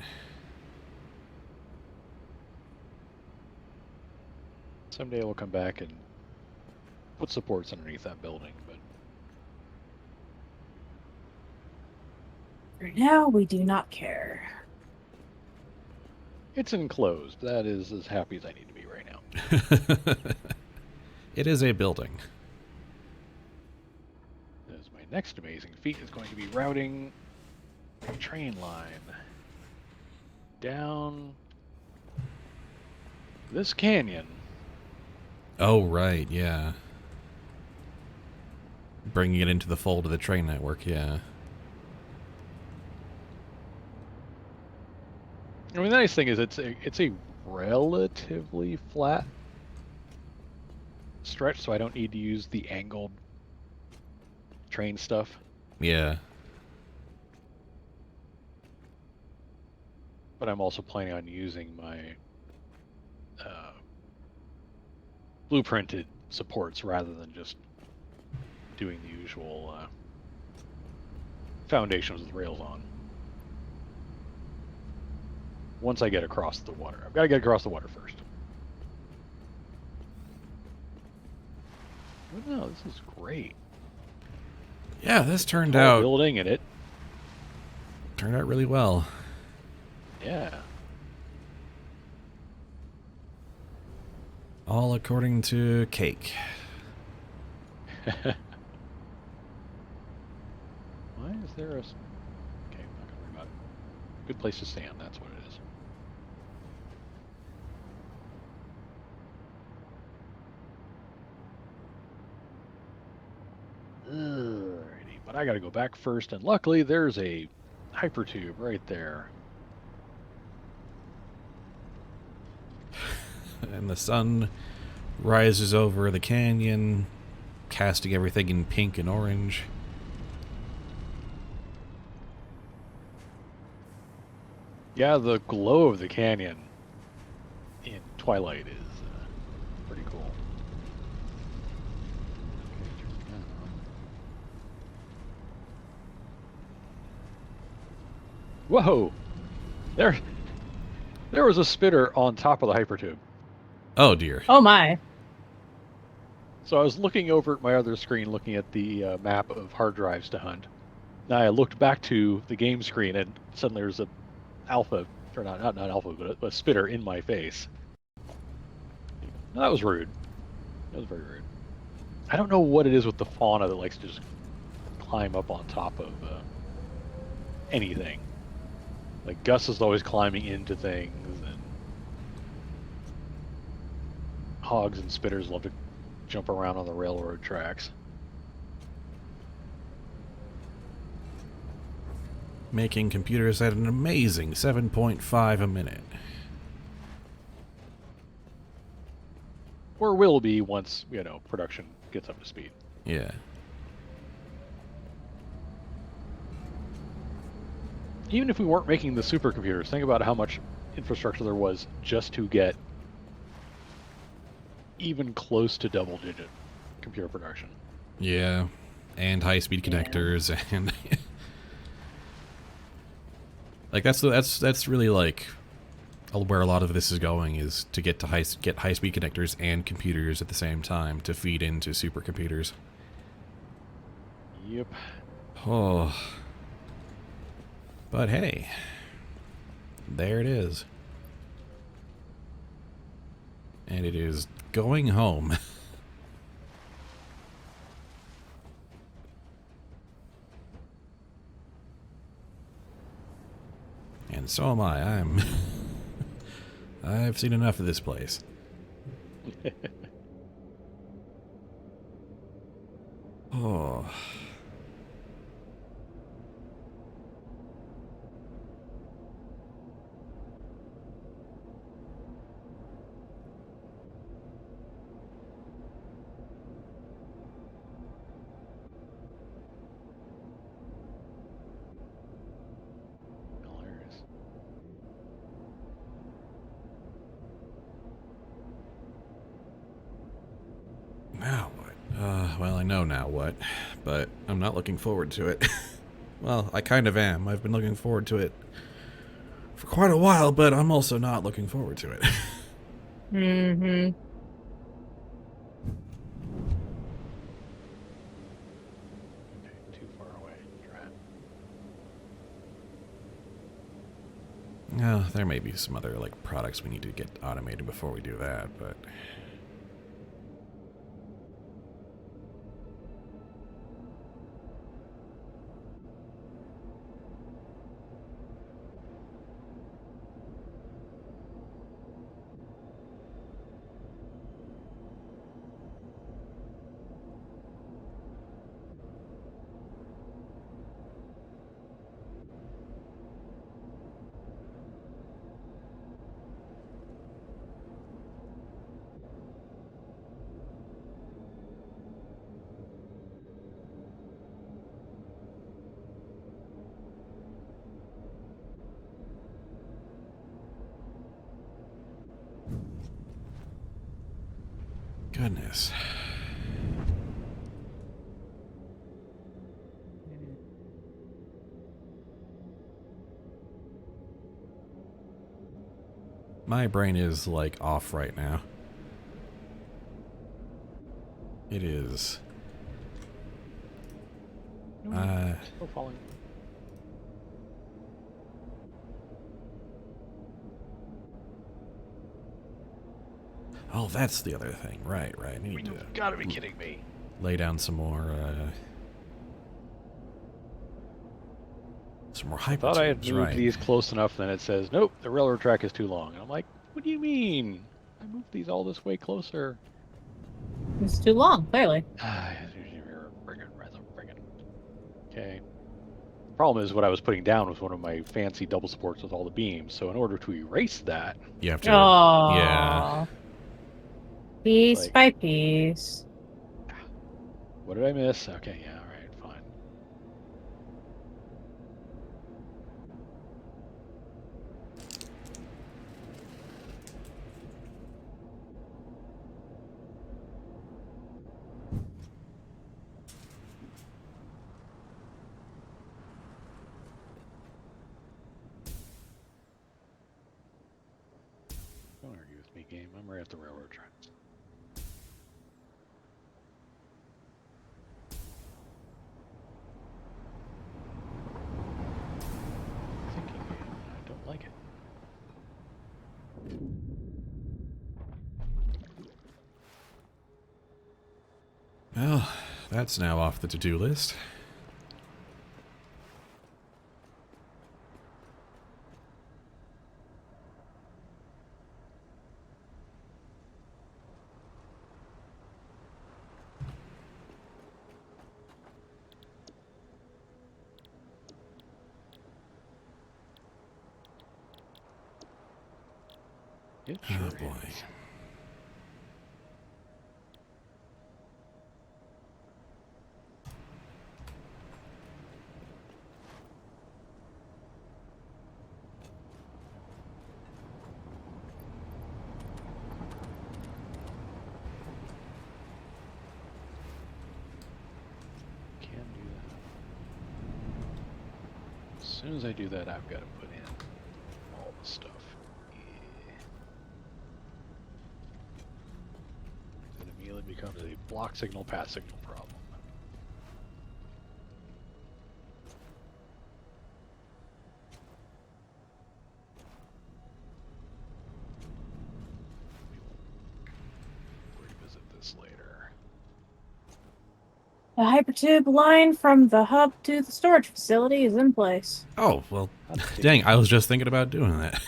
Someday we'll come back and put supports underneath that building, but For now, we do not care. it's enclosed. That is as happy as I need to be right now. It is a building. As my next amazing feat is going to be routing a train line down this canyon. Oh, right, yeah. Bringing it into the fold of the train network, yeah. I mean, the nice thing is it's a relatively flat stretch, so I don't need to use the angled train stuff. Yeah. But I'm also planning on using my blueprinted supports rather than just doing the usual foundations with rails on. Once I get across the water. I've got to get across the water first. But no, this is great. Yeah, this turned Tall out building in it. turned out really well. Yeah. All according to Cake. Why is there a... Okay, I'm not going to worry about it. Good place to stand, that's what it is. Alrighty, but I got to go back first, and luckily there's a hypertube right there. And the sun rises over the canyon, casting everything in pink and orange. Yeah, the glow of the canyon in twilight is pretty cool. Okay, turn that on. Whoa! There was a spitter on top of the hypertube. Oh dear. Oh my. So I was looking over at my other screen, looking at the map of hard drives to hunt. Now I looked back to the game screen, and suddenly there's a alpha, or not alpha, but a spitter in my face. That was rude. That was very rude. I don't know what it is with the fauna that likes to just climb up on top of anything. Like Gus is always climbing into things, and hogs and spitters love to jump around on the railroad tracks. Making computers at an amazing 7.5 a minute. Or will be once, production gets up to speed. Yeah. Even if we weren't making the supercomputers, think about how much infrastructure there was just to get even close to double-digit computer production. Yeah. And high-speed connectors and like that's really like where a lot of this is going, is to get high-speed connectors and computers at the same time to feed into supercomputers. Yep. Oh. But hey, there it is. And it is going home. And so am I. I've seen enough of this place. Oh. Hilarious. Now what? Well, I know now what, but I'm not looking forward to it. Well, I kind of am. I've been looking forward to it for quite a while, but I'm also not looking forward to it. Mm-hmm. Okay, too far away. Drat. Oh, there may be some other like products we need to get automated before we do that, but Goodness. My brain is, like, off right now. It is. Still falling. Oh, that's the other thing. Right. I need to You've got to be kidding me. lay down some more hypertubes, Thought I had moved right. these close enough, then it says, nope, the railroad track is too long. And I'm like, what do you mean? I moved these all this way closer. It's too long, clearly. Okay. Problem is, what I was putting down was one of my fancy double supports with all the beams. So in order to erase that, You have to... Oh. Yeah. Piece Like- by piece. what did I miss? Okay, yeah, all right, fine. Don't argue with me, game. I'm right at the railroad tracks. Thinking game. I don't like it. Well, that's now off the to-do list. It sure Oh boy. is. Can do that. As soon as I do that, I've got to put in all the stuff. Yeah. It immediately becomes a block signal, path signal problem. We'll revisit this later. The hypertube line from the hub to the storage facility is in place. Oh, well, That's dang, I was just thinking about doing that.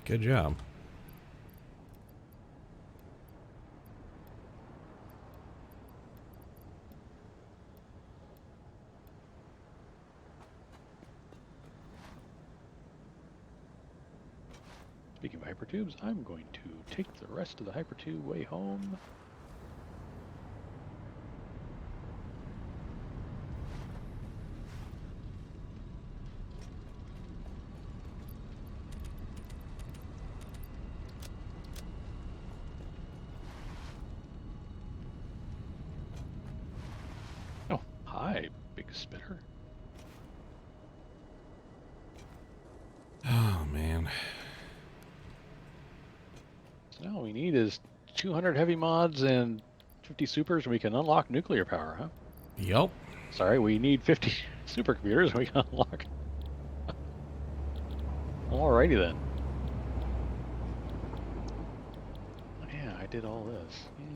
Good job. Speaking of hypertubes, I'm going to take the rest of the hypertube way home. Oh, hi, big spitter. Oh, man. So now all we need is 200 heavy mods and 50 supers, and we can unlock nuclear power, huh? Yup. Sorry, we need 50 supercomputers, and we can unlock. Alrighty then. Yeah, I did all this. Yeah.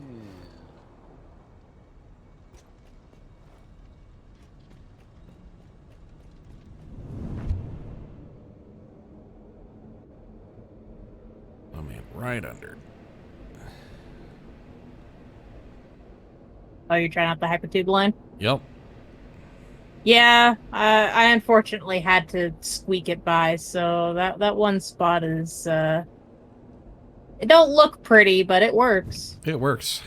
Oh, man, right under. Oh, you're trying out the hypertube line? Yup. Yeah, I unfortunately had to squeak it by, so that one spot is, it don't look pretty, but it works. It works.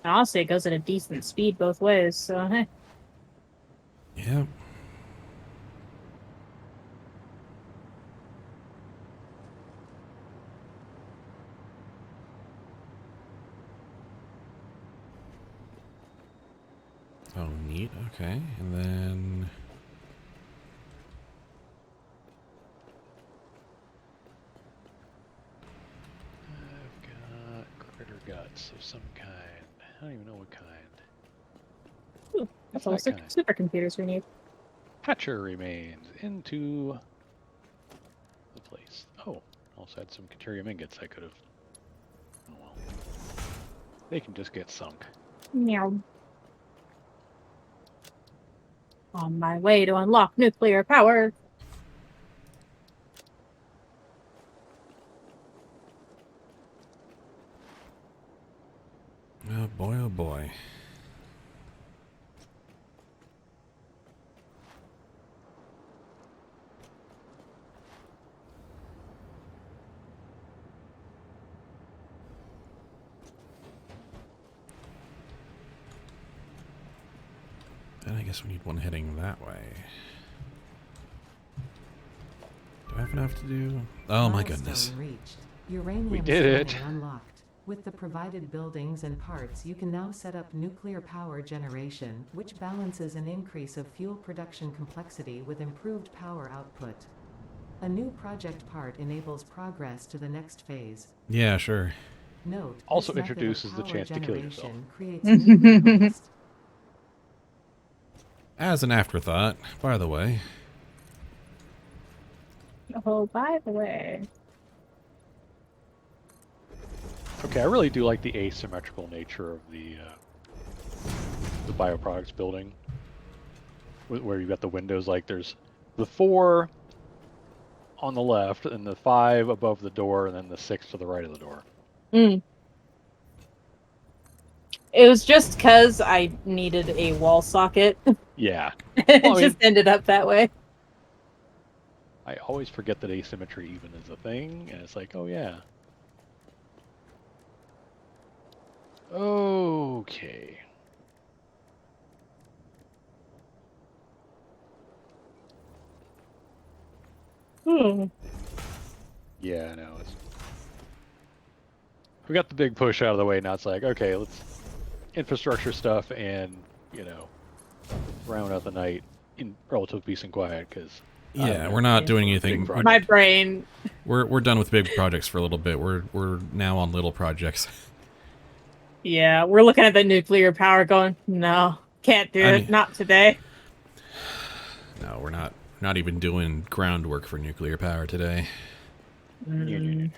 Honestly, it goes at a decent speed both ways, so, hey. Yep. Neat. Okay, and then I've got critter guts of some kind. I don't even know what kind. Ooh, that's all What's that kind? supercomputers we need. Hatcher remains into the place. Oh, also had some deuterium ingots I could have. Oh well. They can just get sunk. Meow. On my way to unlock nuclear power. oh boy, oh boy. Then I guess we need one heading that way. Do I have enough to do? Oh my goodness. Milestone reached. Uranium We did it. scanner unlocked. With the provided buildings and parts, you can now set up nuclear power generation, which balances an increase of fuel production complexity with improved power output. A new project part enables progress to the next phase. Yeah, sure. Note, Also this method of introduces the power chance to kill yourself. generation creates nuclear waste. As an afterthought, by the way. Oh, by the way. Okay, I really do like the asymmetrical nature of the bioproducts building, where you've got the windows. Like there's the 4 on the left, and the 5 above the door, and then the 6 to the right of the door. Mm. It was just because I needed a wall socket. Yeah, It Well, I just ended up that way. I always forget that asymmetry even is a thing, and it's like, oh yeah. Okay. Yeah, I know. We got the big push out of the way. Now it's like, okay, let's infrastructure stuff and round out the night in relative peace and quiet. Because Yeah, we're not doing anything. Big project. My brain. We're done with big projects for a little bit. We're now on little projects. Yeah, we're looking at the nuclear power going, no, can't do it. mean- Not today. No, we're not even doing groundwork for nuclear power today. Mm,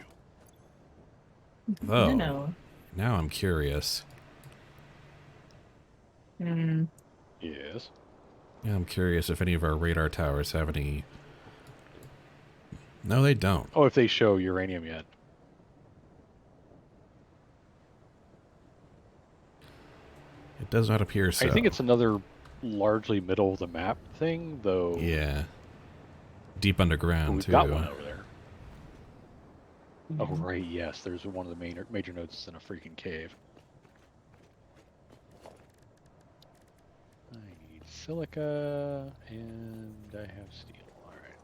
Oh, no. now I'm curious. Mm. Yes. Yeah, I'm curious if any of our radar towers have any. No, they don't. Oh, if they show uranium yet. It does not appear so. I think it's another largely middle of the map thing, though. Yeah. Deep underground, We've too. got one over there. Oh, right, yes. There's one of the major nodes that's in a freaking cave. I need silica, and I have steel. Alright.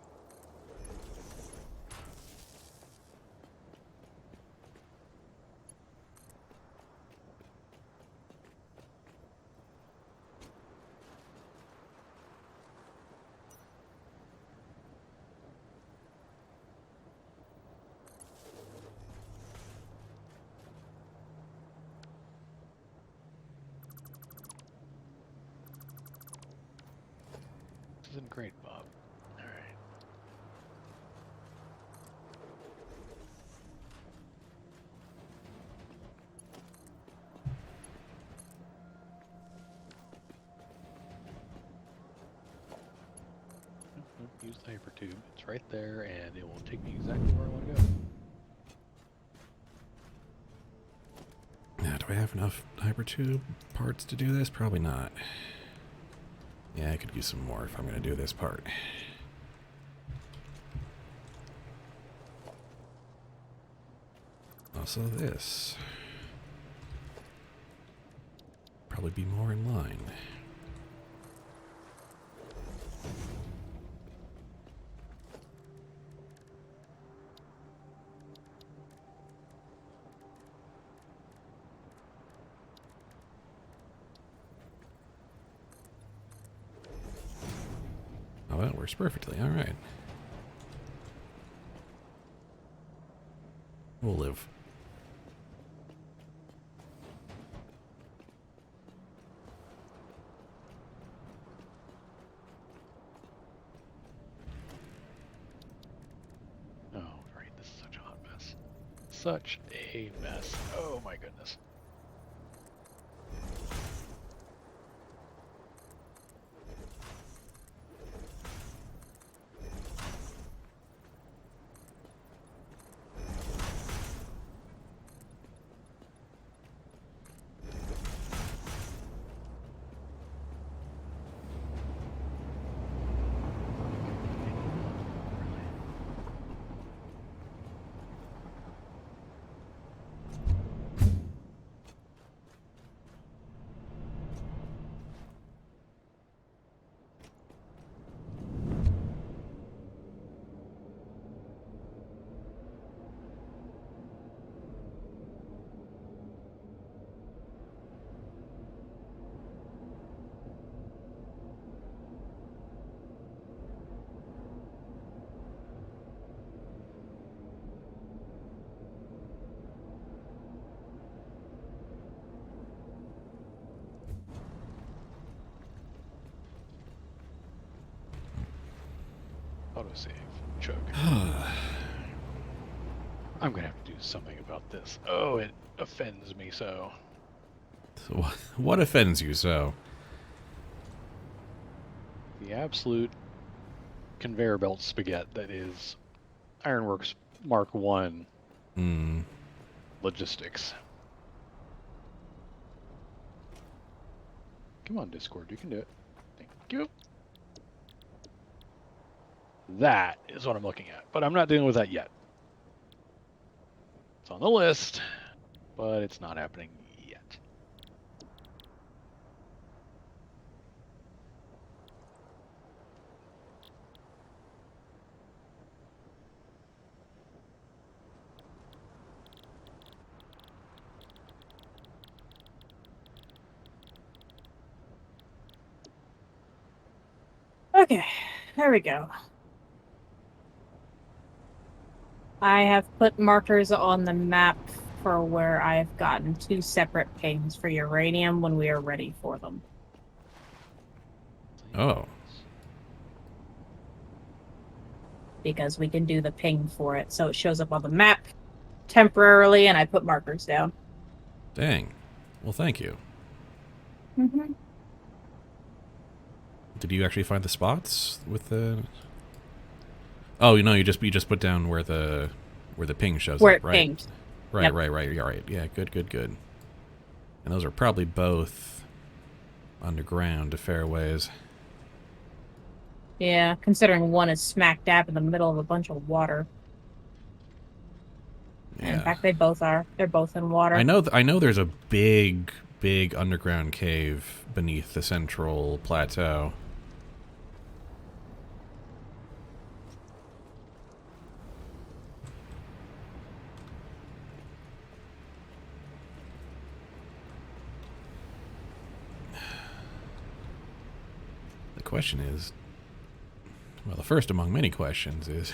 This isn't great, Bob. Alright. Use the hypertube. It's right there, and it will take me exactly where I want to go. Now, do I have enough hypertube parts to do this? Probably not. Yeah, I could use some more if I'm going to do this part. Also this. Probably be more in line. that works perfectly. All right. We'll live. Oh, right. This is such a hot mess. Such a mess. Oh my goodness. Autosave. Chug. I'm gonna have to do something about this. Oh, it offends me so. So what offends you so? The absolute conveyor belt spaghetti that is Ironworks Mark 1 Hmm. logistics. Come on, Discord, you can do it. Thank you. That is what I'm looking at, but I'm not dealing with that yet. It's on the list, but it's not happening yet. Okay, there we go. I have put markers on the map for where I've gotten 2 separate pings for uranium when we are ready for them. Oh. Because we can do the ping for it. So it shows up on the map temporarily, and I put markers down. Dang. Well, thank you. Mm-hmm. Did you actually find the spots with the? Oh, you just put down where the ping shows Where up, it right? pinged. Right, Yep. right. Yeah, right. Yeah, good. And those are probably both underground a fair ways. Yeah, considering one is smack dab in the middle of a bunch of water. Yeah. In fact, they both are. They're both in water. I know there's a big underground cave beneath the central plateau. The question is, well, the first among many questions is,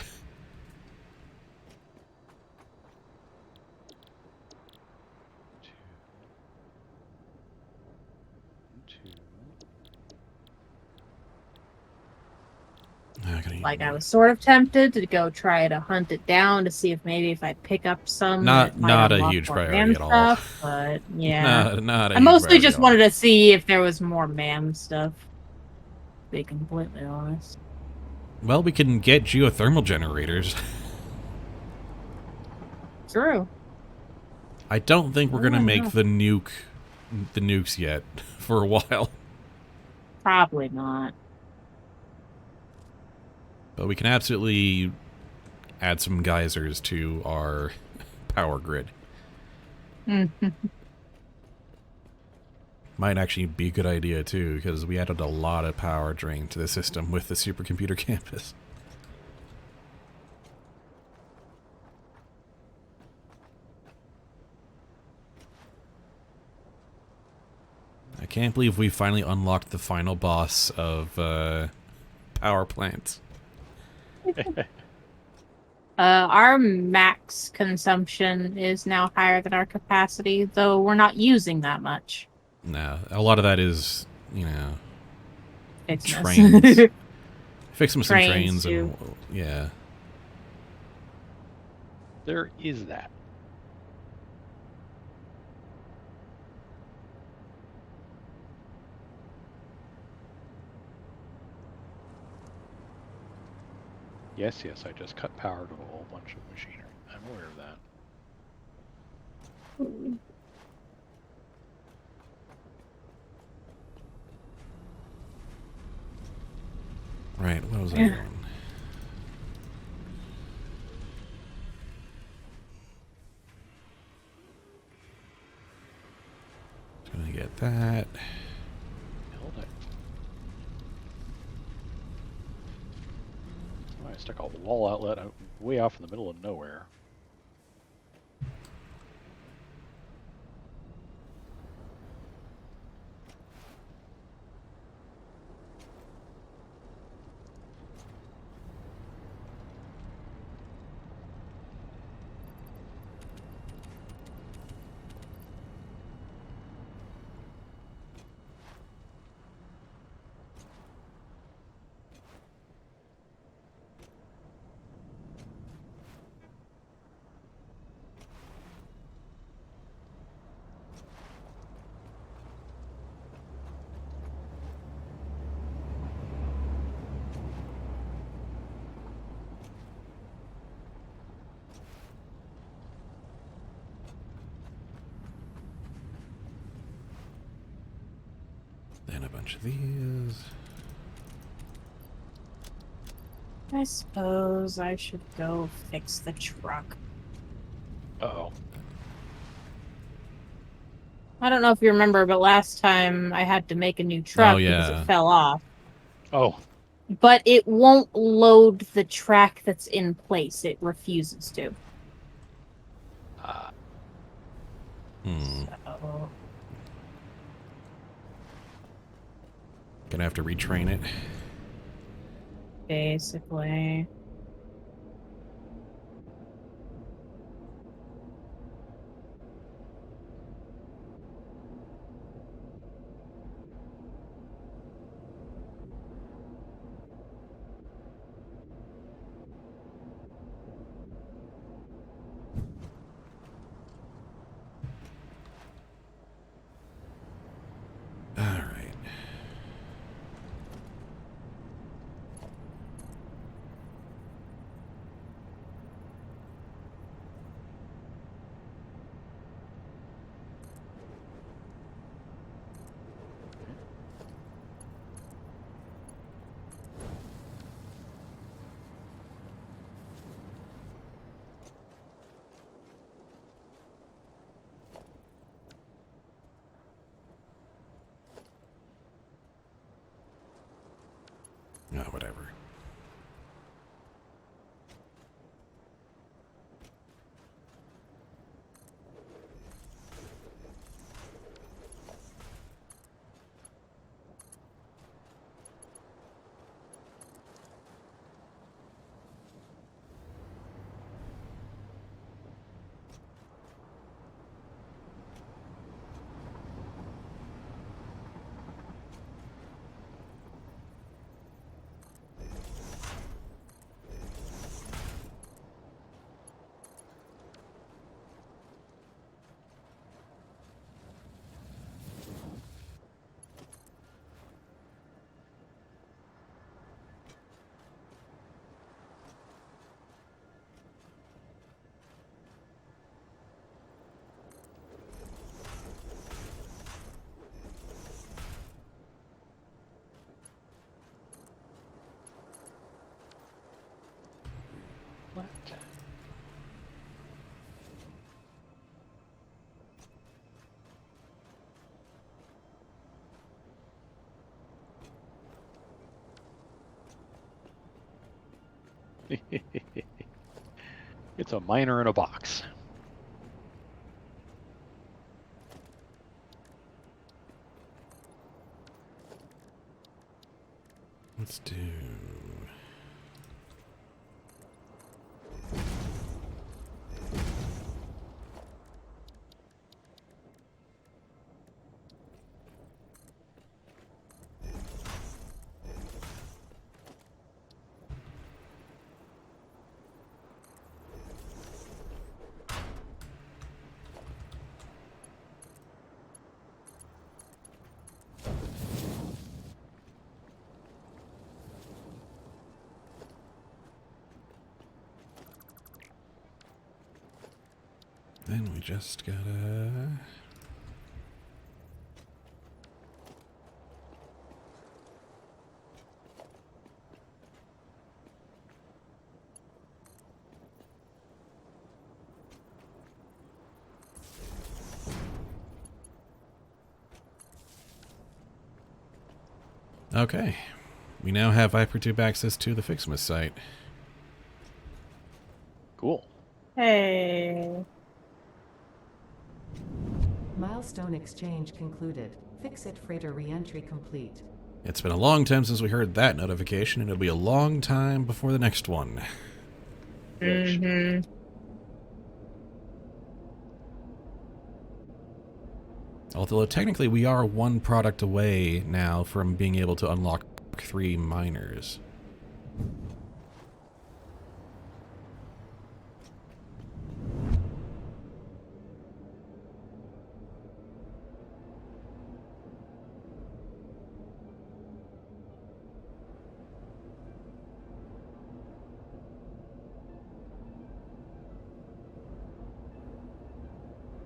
Like, I was sort of tempted to go try to hunt it down to see if maybe if I pick up some, Not it might a unlock huge more priority MAM at all. stuff, but yeah. not a I huge mostly priority just at all. wanted to see if there was more MAM stuff, to be completely honest. Well, we can get geothermal generators. True. I don't think we're Oh, gonna I make know. the nukes yet for a while, Probably not. but we can absolutely add some geysers to our power grid. Might actually be a good idea too, because we added a lot of power drain to the system with the supercomputer campus. I can't believe we finally unlocked the final boss of power plant. Our max consumption is now higher than our capacity, though we're not using that much. No, a lot of that is, you know, Fixing trains. this. Fix them some Trains, trains too. and yeah. There is that. Yes, yes, I just cut power to a whole bunch of machinery. I'm aware of that. Right, what was I Yeah. doing? Gonna get that. Hell, I stuck a wall outlet out way off in the middle of nowhere. Then a bunch of these. I suppose I should go fix the truck. Uh-oh. I don't know if you remember, but last time I had to make a new truck because yeah. it fell off. Oh, But it won't load the track that's in place. It refuses to. Hmm. So, Gonna have to retrain it. basically. Alright. Oh, whatever. what? It's a miner in a box. Let's do Then we just gotta... Okay. We now have Hypertube access to the Fixmas site. Cool. Hey. Milestone exchange concluded. Fix-It freighter re-entry complete. It's been a long time since we heard that notification, and it'll be a long time before the next one. Mm-hmm. Although technically we are one product away now from being able to unlock 3 miners.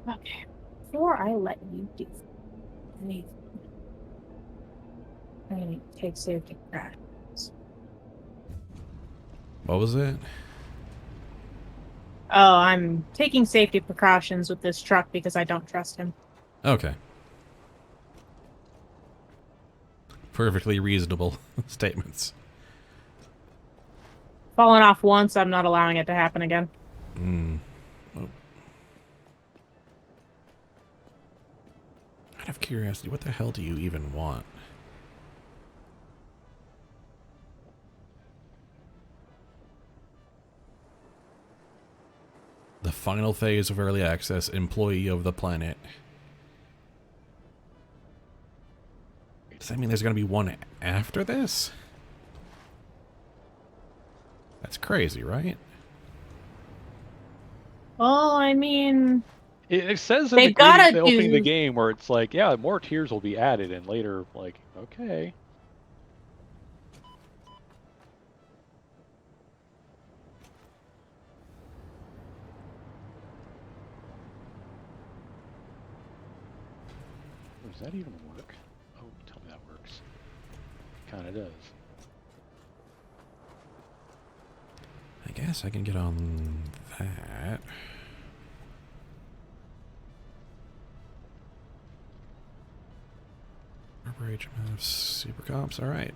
Okay. Before I let you do anything, I need to take safety precautions. What was it? Oh, I'm taking safety precautions with this truck because I don't trust him. Okay. Perfectly reasonable statements. Fallen off once, I'm not allowing it to happen again. Oh. Out of curiosity, what the hell do you even want? The final phase of early access, employee of the planet. Does that mean there's going to be one after this? That's crazy, right? Well, I mean, It says in They've the, gotta the opening of the do- game where it's like, yeah, more tiers will be added, and later, like, okay. Does that even work? Oh, tell me that works. Kind of does. I guess I can get on that. Harbor HMF, super comps, alright.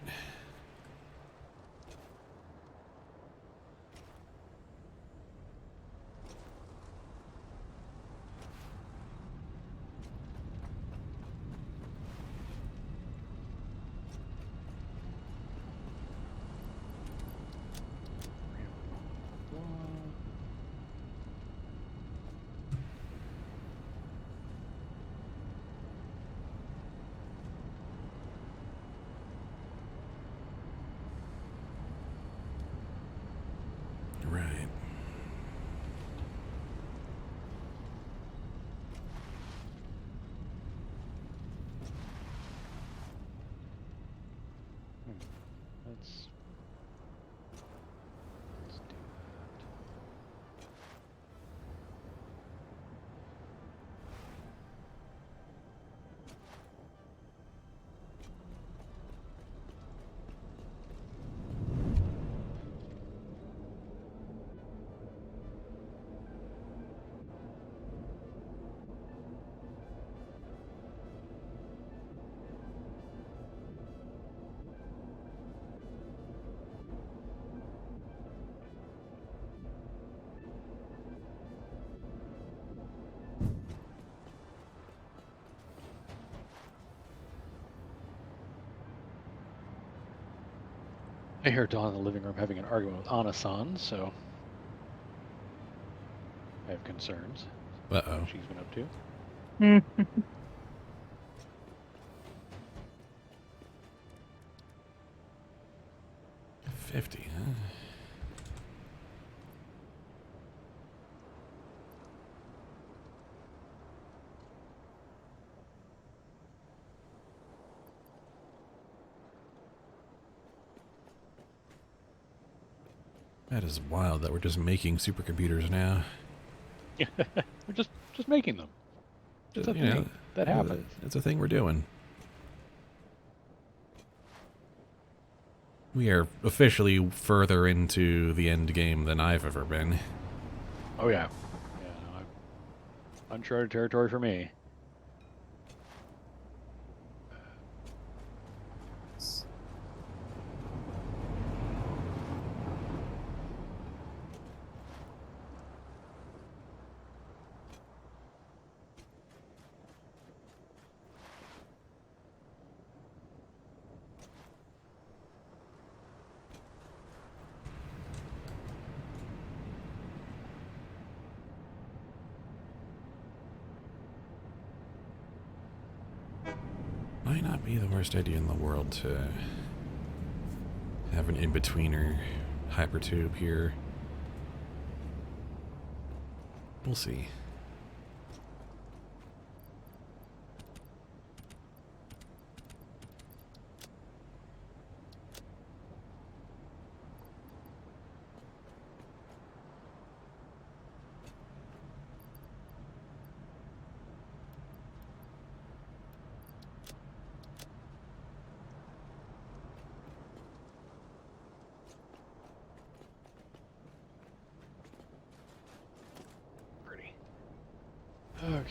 Right. Let's do that. I hear Dawn in the living room having an argument with Ana-san, so I have concerns. Uh-oh. What she's been up to. Hmm. 50, huh? That is wild that we're just making supercomputers now. We're just Just making them. It's a You know, thing that happens. It's a thing we're doing. We are officially further into the end game than I've ever been. Oh yeah. Yeah, no, uncharted territory for me. Might not be the worst idea in the world to have an in-betweener hypertube here. We'll see. Pretty. Okay.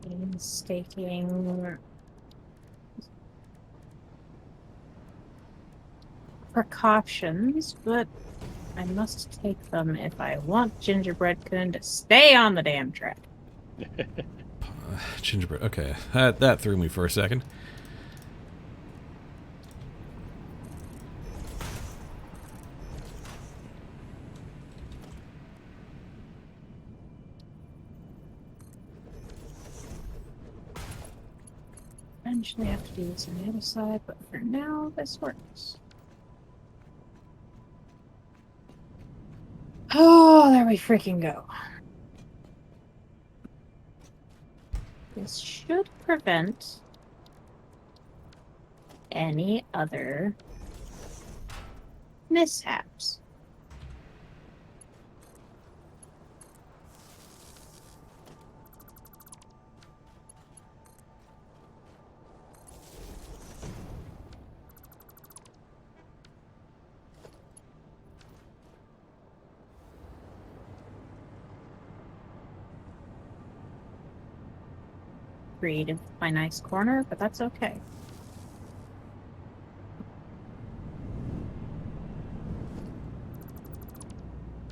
Painstaking precautions, but I must take them if I want Gingerbread Kun to stay on the damn track. Gingerbread. Okay, that threw me for a second. Eventually have to do this on the other side, but for now, this works. Oh, there we freaking go. This should prevent any other mishaps. Creative my nice corner, but that's okay.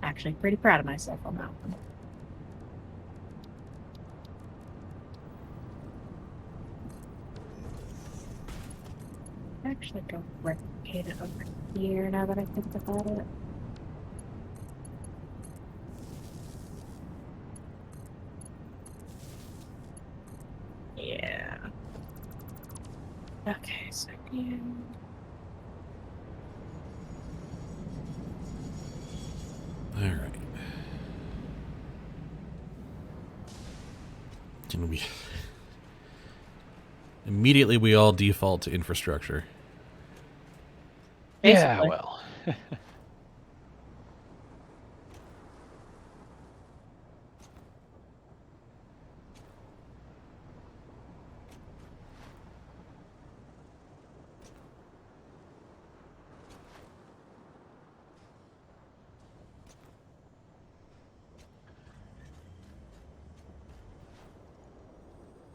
Actually, pretty proud of myself on that one. Actually, don't replicate it over here now that I think about it. Yeah. Okay, so you. All right. Can we immediately we all default to infrastructure? Yeah, Basically. well.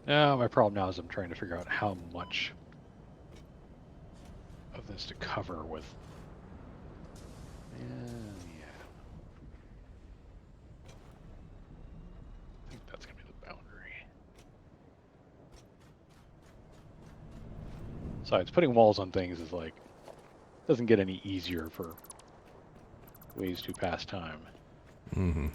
Now, my problem now is I'm trying to figure out how much of this to cover with. Yeah. I think that's going to be the boundary. Besides, putting walls on things is like, doesn't get any easier for ways to pass time. Mm-hmm.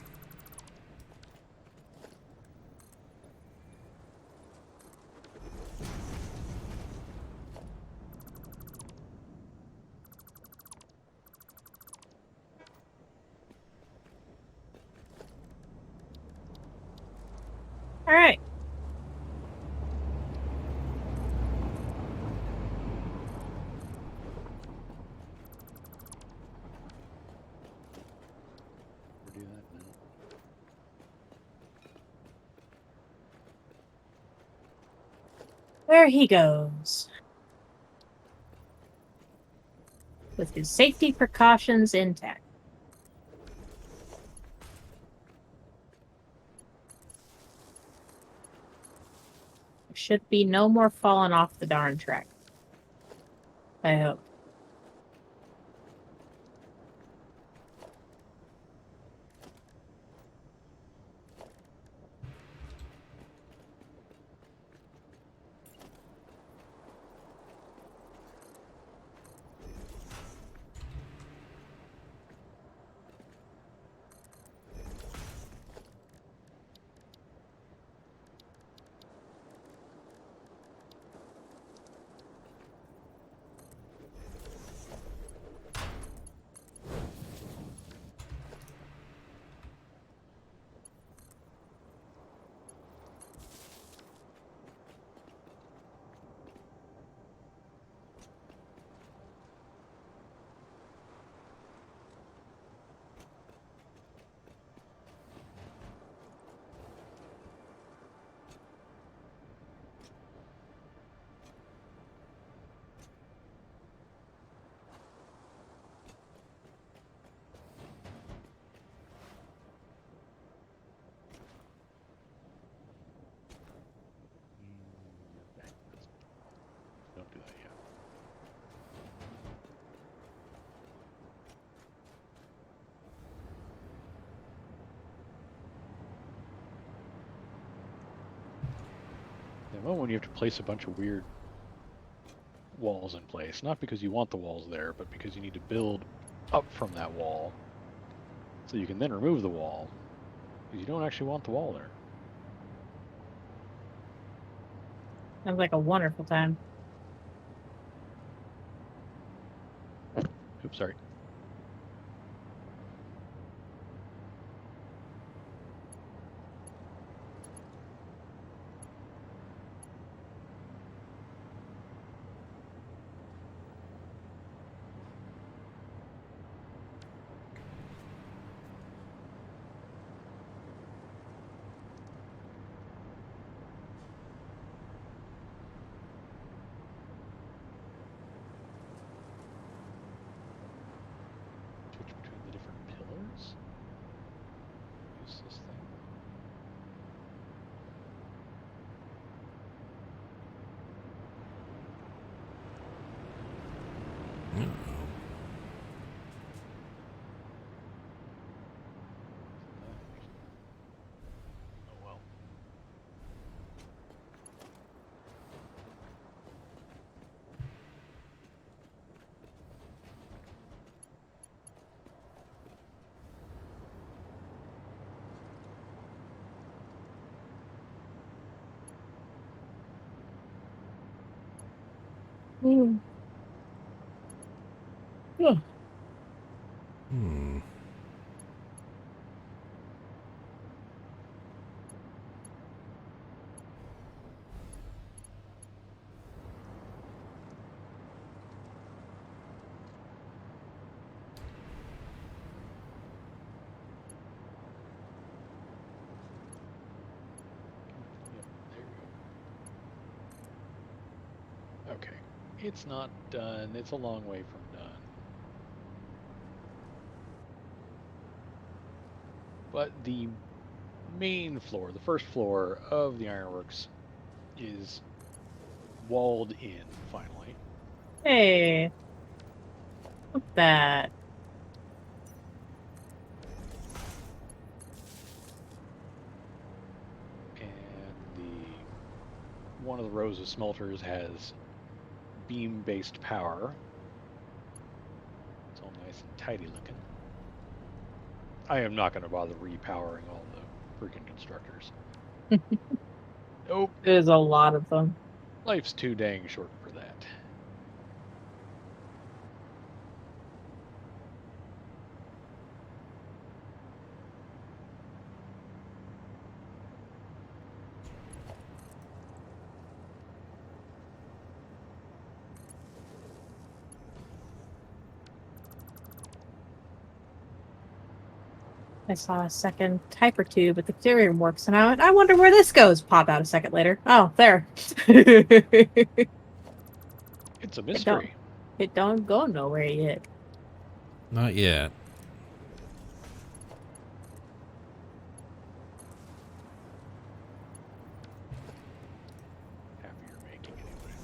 There he goes. With his safety precautions intact. There should be no more falling off the darn track. I hope. Don't do that yet. The moment when you have to place a bunch of weird walls in place, not because you want the walls there, but because you need to build up from that wall so you can then remove the wall, because you don't actually want the wall there. Sounds like a wonderful time. Oops, sorry. Switch between the different pillars. Use this thing. Oh well. Hmm. Yeah. Hmm. Yep, there you go. Okay. It's not done. It's a long way from done. But the main floor, the first floor of the ironworks, is walled in finally. Hey. Look at that. And the one of the rows of smelters has beam-based power. It's all nice and tidy looking. I am not going to bother repowering all the freaking constructors. Nope. There's a lot of them. Life's too dang short for that. I saw a second hypertube at the Ethereum Works, and I went, I wonder where this goes. Pop out a second later. Oh, there. It's a It don't, mystery. it don't go nowhere yet. Not yet. Happy you're making anyway.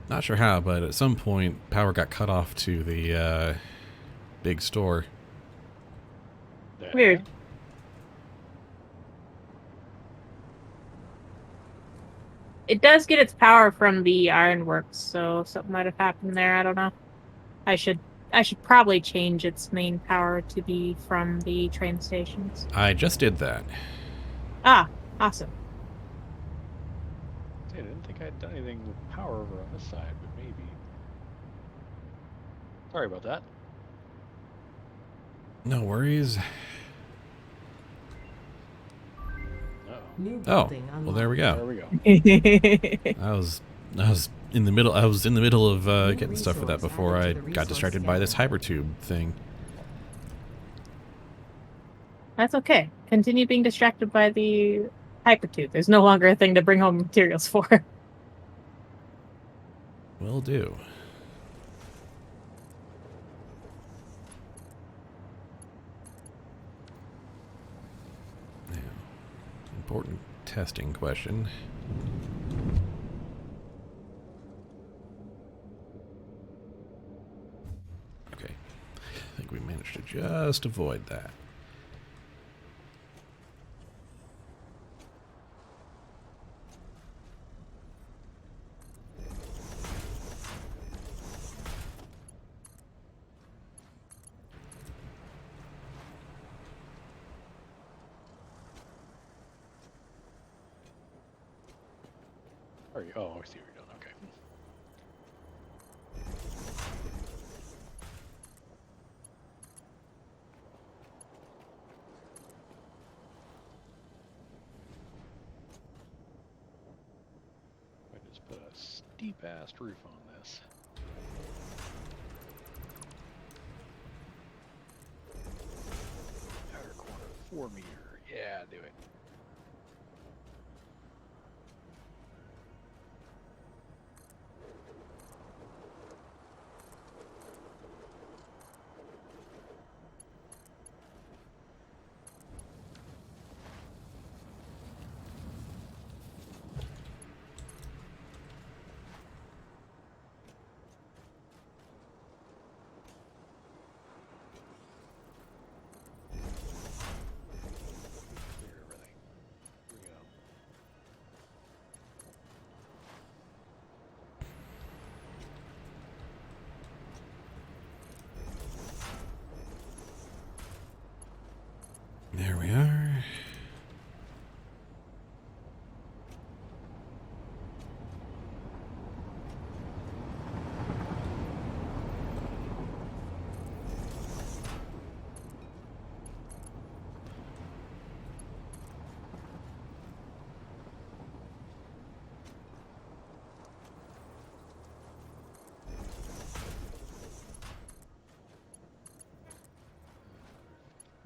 Not sure how, but at some point, power got cut off to the big store. Yeah. Weird. It does get its power from the ironworks, so something might have happened there. I don't know. I should probably change its main power to be from the train stations. I just did that. Ah, awesome. I didn't think I'd done anything with power over on this side, but maybe. Sorry about that. No worries. Uh-oh. New Oh, building well, there we There go. we go. I was in the middle. I was in the middle of New getting stuff for that resource before I added to the got resource distracted by this scanner. hypertube thing. That's okay. Continue being distracted by the hypertube. There's no longer a thing to bring home materials for. Will do. Now, important testing question. Okay. I think we managed to just avoid that. Are you? Oh, I see what you're doing. Okay. I just put a steep ass roof on this. Outer corner, 4 meter. Yeah, do it. Clear everything. Here we go. There we are.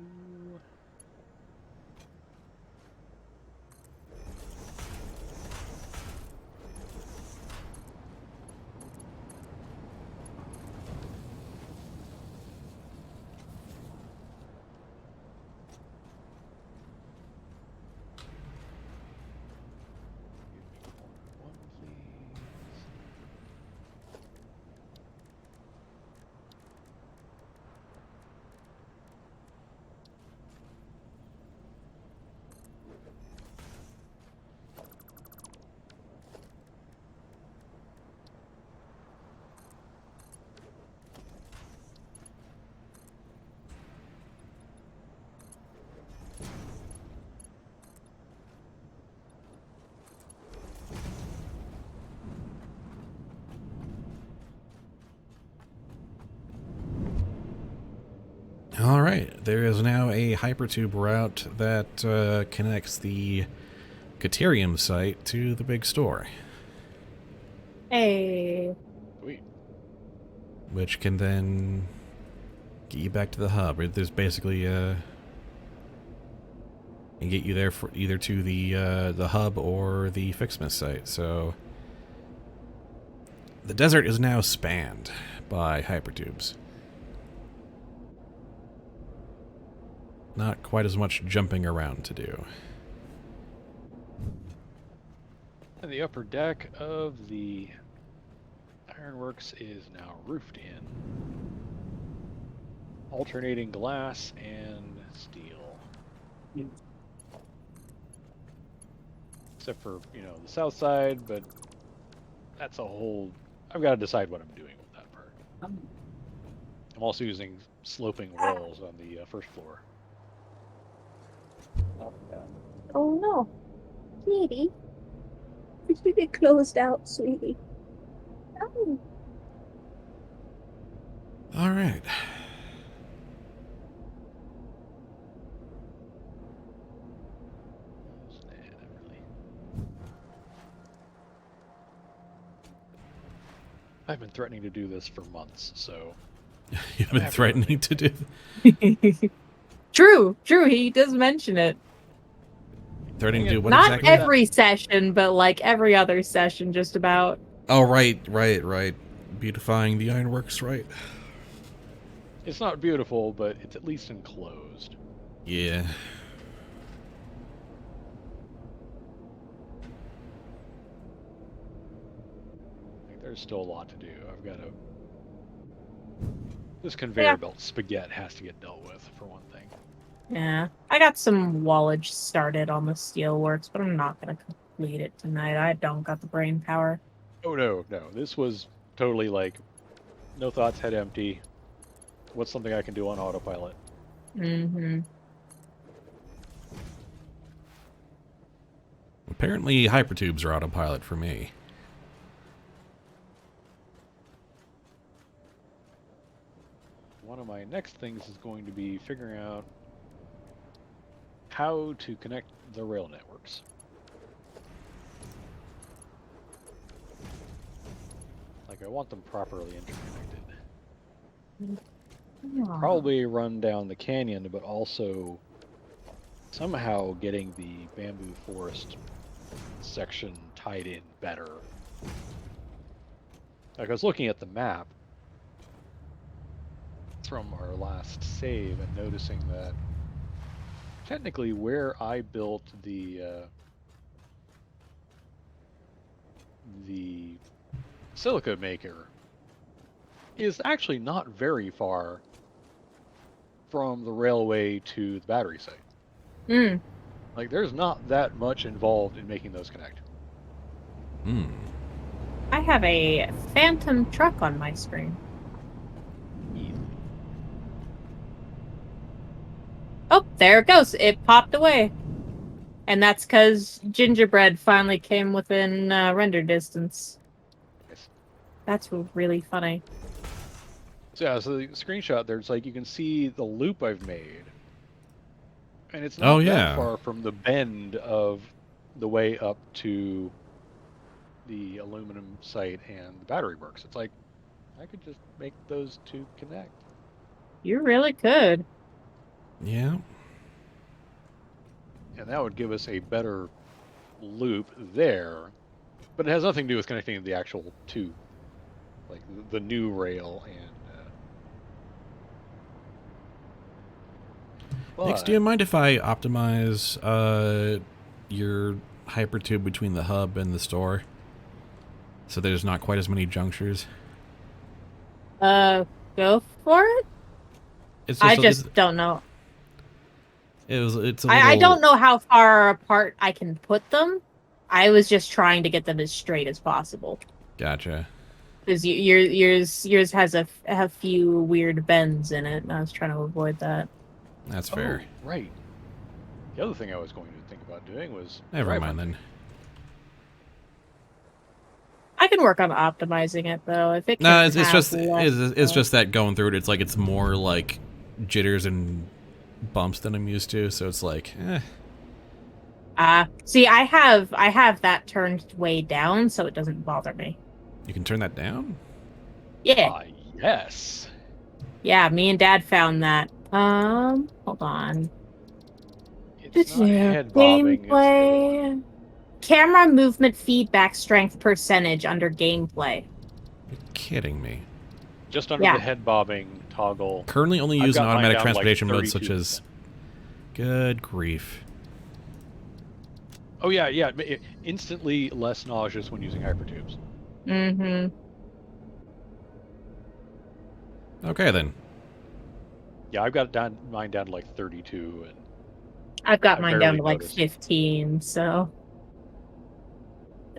Ooh. All right, there is now a hypertube route that connects the Caterium site to the big store, Hey. Sweet. which can then get you back to the hub. There's basically and get you there for either to the hub or the Fixsmith site. So the desert is now spanned by hypertubes. Not quite as much jumping around to do. And the upper deck of the ironworks is now roofed in. Alternating glass and steel. Except for, the south side, but that's a whole... I've got to decide what I'm doing with that part. I'm also using sloping walls on the first floor. Oh no, sweetie. Did you get closed out, sweetie? Oh. All right. I've been threatening to do this for months, so... You've been threatening to do... True, he does mention it. Threatening to do what Not exactly? every session, but like every other session, just about. Oh, right. Beautifying the ironworks, right? It's not beautiful, but it's at least enclosed. Yeah. There's still a lot to do. I've got to... This conveyor belt spaghetti has to get dealt with, for one thing. Yeah, I got some wallage started on the steelworks, but I'm not gonna complete it tonight. I don't got the brain power. Oh, no. This was totally like, no thoughts, head empty. What's something I can do on autopilot? Mm-hmm. Apparently, hypertubes are autopilot for me. One of my next things is going to be figuring out how to connect the rail networks. Like, I want them properly interconnected. Probably run down the canyon, but also somehow getting the bamboo forest section tied in better. Like, I was looking at the map from our last save and noticing that technically where I built the silica maker is actually not very far from the railway to the battery site. Mm. Like, there's not that much involved in making those connect. Hmm. I have a phantom truck on my screen. Oh, there it goes. It popped away. And that's because Gingerbread finally came within render distance. Yes. That's really funny. So yeah, so the screenshot there's like you can see the loop I've made. And it's Oh, not yeah. that far from the bend of the way up to the aluminum site and the battery works. It's like I could just make those two connect. You really could. Yeah. And that would give us a better loop there. But it has nothing to do with connecting the actual two. Like the new rail and... Nix, do you mind if I optimize your hypertube between the hub and the store? So there's not quite as many junctures? Go for it? It's I just don't know. It's a little... I don't know how far apart I can put them. I was just trying to get them as straight as possible. Gotcha. Because yours has a few weird bends in it, and I was trying to avoid that. That's fair. Oh, right. The other thing I was going to think about doing was... Never mind then. I can work on optimizing it though. If it No, can it's have just less it's just that going through it, it's like it's more like jitters and bumps than I'm used to, so it's like, See, I have that turned way down, so it doesn't bother me. you can turn that down? Yeah. Ah, yes. Yeah, me and Dad found that. Hold on. It's not head bobbing. It's the other one. Gameplay. Camera movement feedback strength percentage under gameplay. You're kidding me. Just under Yeah. the head bobbing toggle. Currently only I've using got mine automatic down to, like, transportation modes such 32%. as... Good grief. Oh yeah, yeah. Instantly less nauseous when using hypertubes. Mm-hmm. Okay, then. Yeah, I've got mine down to like 32, and I've got I mine down barely to like noticed. 15, so I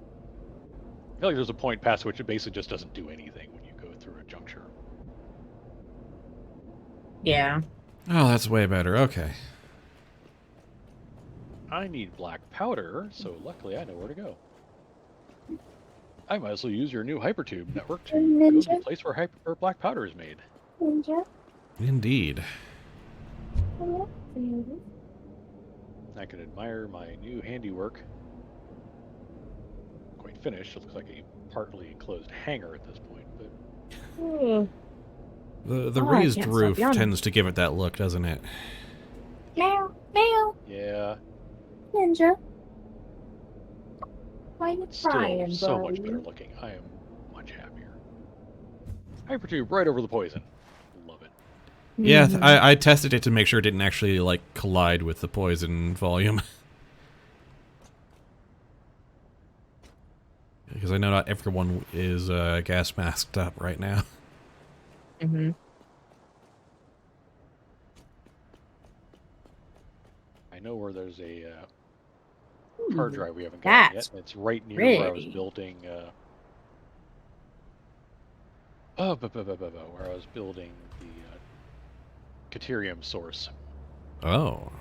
feel like there's a point past which it basically just doesn't do anything when you go through a juncture. yeah. Oh, that's way better. Okay. I need black powder, so luckily I know where to go. I might as well use your new hypertube network to go to the place where black powder is made. Ninja. Indeed. I can admire my new handiwork. Quite finished. It looks like a partly enclosed hangar at this point, but The Oh, I raised can't stop roof yawning. tends to give it that look, doesn't it? Meow, meow, yeah, Ninja. Why you it's still crying, so buddy? much better looking. I am much happier. Hypertube right over the poison. Love it. Yeah, Mhm. I tested it to make sure it didn't actually, like, collide with the poison volume. Because I know not everyone is gas masked up right now. Mhm. I know where there's a hard drive we haven't gotten yet. That's And it's right near where I was pretty. building. Where I was building the Caterium source. Oh.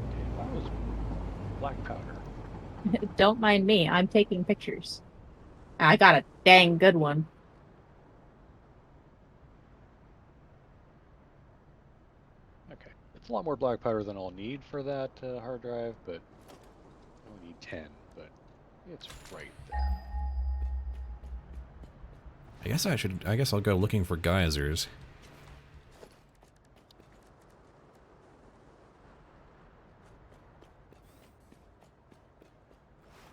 Okay, if I was black powder. Don't mind me. I'm taking pictures. I got a dang good one. Okay, it's a lot more black powder than I'll need for that hard drive, but I only need 10. But it's right there. I guess I'll go looking for geysers.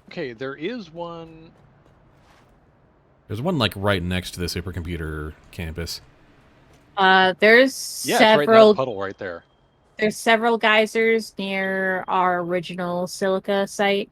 Okay, there is one. There's one, like, right next to the supercomputer campus. There's Yeah, it's right in that several. puddle right there. There's several geysers near our original silica site.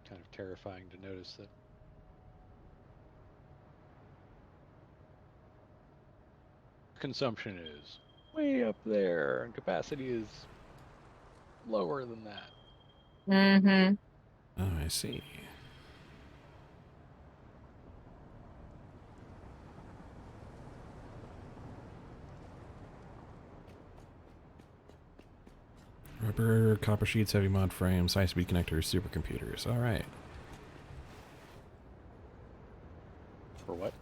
Kind of terrifying to notice that. Consumption is way up there, and capacity is lower than that. Mm-hmm. Oh, I see. Rubber, copper sheets, heavy mod frames, high-speed connectors, supercomputers. All right. For what?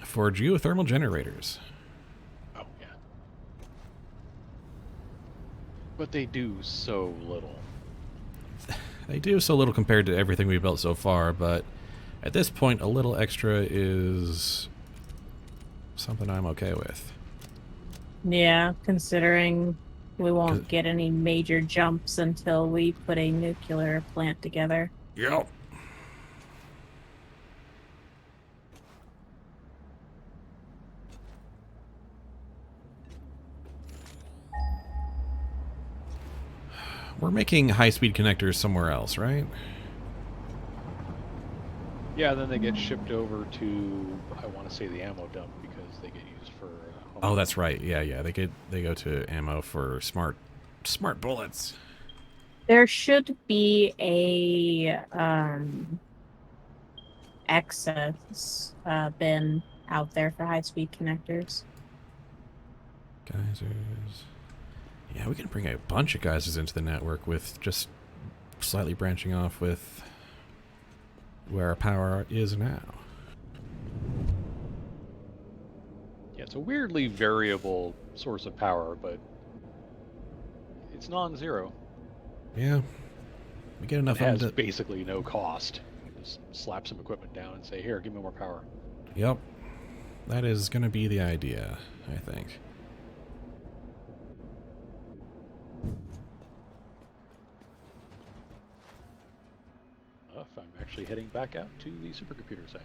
For geothermal generators. Oh, yeah. But they do so little. They do so little compared to everything we've built so far, but at this point, a little extra is something I'm okay with. Yeah, considering we won't get any major jumps until we put a nuclear plant together. Yep. We're making high-speed connectors somewhere else, right? Yeah, then they get shipped over to, I want to say, the ammo dump, because because they get used for. Oh, that's right. Yeah, yeah. They go to ammo for smart bullets. There should be a excess bin out there for high-speed connectors. Geysers. Yeah, we can bring a bunch of geysers into the network with just slightly branching off with where our power is now. Yeah, it's a weirdly variable source of power, but it's non-zero. Yeah. We get enough It of has them to... basically no cost. You can just slap some equipment down and say, here, give me more power. Yep. That is going to be the idea, I think. I'm actually heading back out to the supercomputer site.